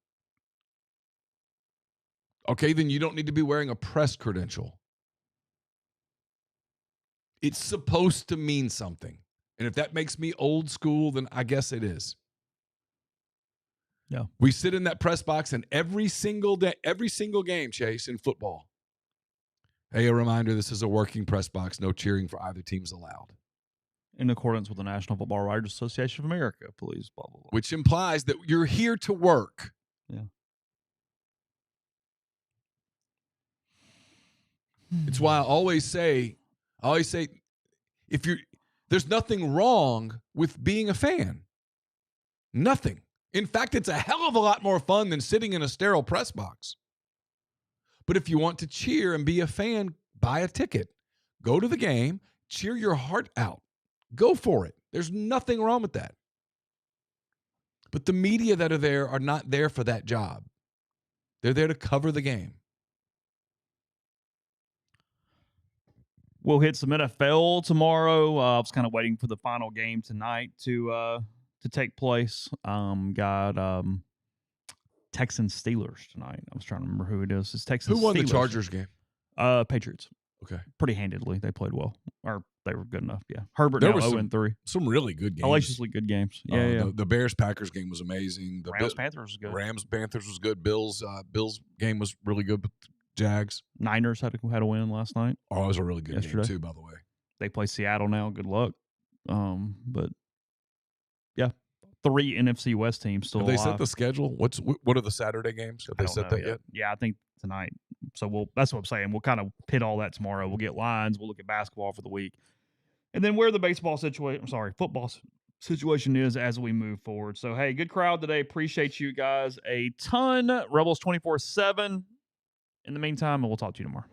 Okay, then you don't need to be wearing a press credential. It's supposed to mean something. And if that makes me old school, then I guess it is. Yeah. We sit in that press box and every single day, every single game, Chase, in football. Hey, a reminder, this is a working press box. No cheering for either team's allowed. In accordance with the National Football Writers Association of America, please, blah, blah, blah. Which implies that you're here to work. Yeah. It's why I always say, there's nothing wrong with being a fan. Nothing. In fact, it's a hell of a lot more fun than sitting in a sterile press box. But if you want to cheer and be a fan, buy a ticket. Go to the game. Cheer your heart out. Go for it. There's nothing wrong with that. But the media that are there are not there for that job. They're there to cover the game. We'll hit some NFL tomorrow. I was kind of waiting for the final game tonight to take place. Got Texans Steelers tonight. I was trying to remember who it is. It's Texans. Who won Steelers. the Chargers game? Patriots. Okay. Pretty handedly. They played well. Or they were good enough, yeah. Herbert There now was 0-3. Some really good games. Hellaciously good games. Yeah. The Bears-Packers game was amazing. The Rams-Panthers was good. Rams-Panthers was good. Bills game was really good with Jags. Niners had a win last night. Oh, it was a really good game, too, by the way. They play Seattle now. Good luck. But, yeah. 3 NFC West teams still alive. Have they set the schedule? What are the Saturday games? Have they set that yet? Yeah, I think tonight. So that's what I'm saying. We'll kind of pit all that tomorrow. We'll get lines. We'll look at basketball for the week. And then where the football situation is as we move forward. So, hey, good crowd today. Appreciate you guys a ton. Rebels 24/7. In the meantime, we'll talk to you tomorrow.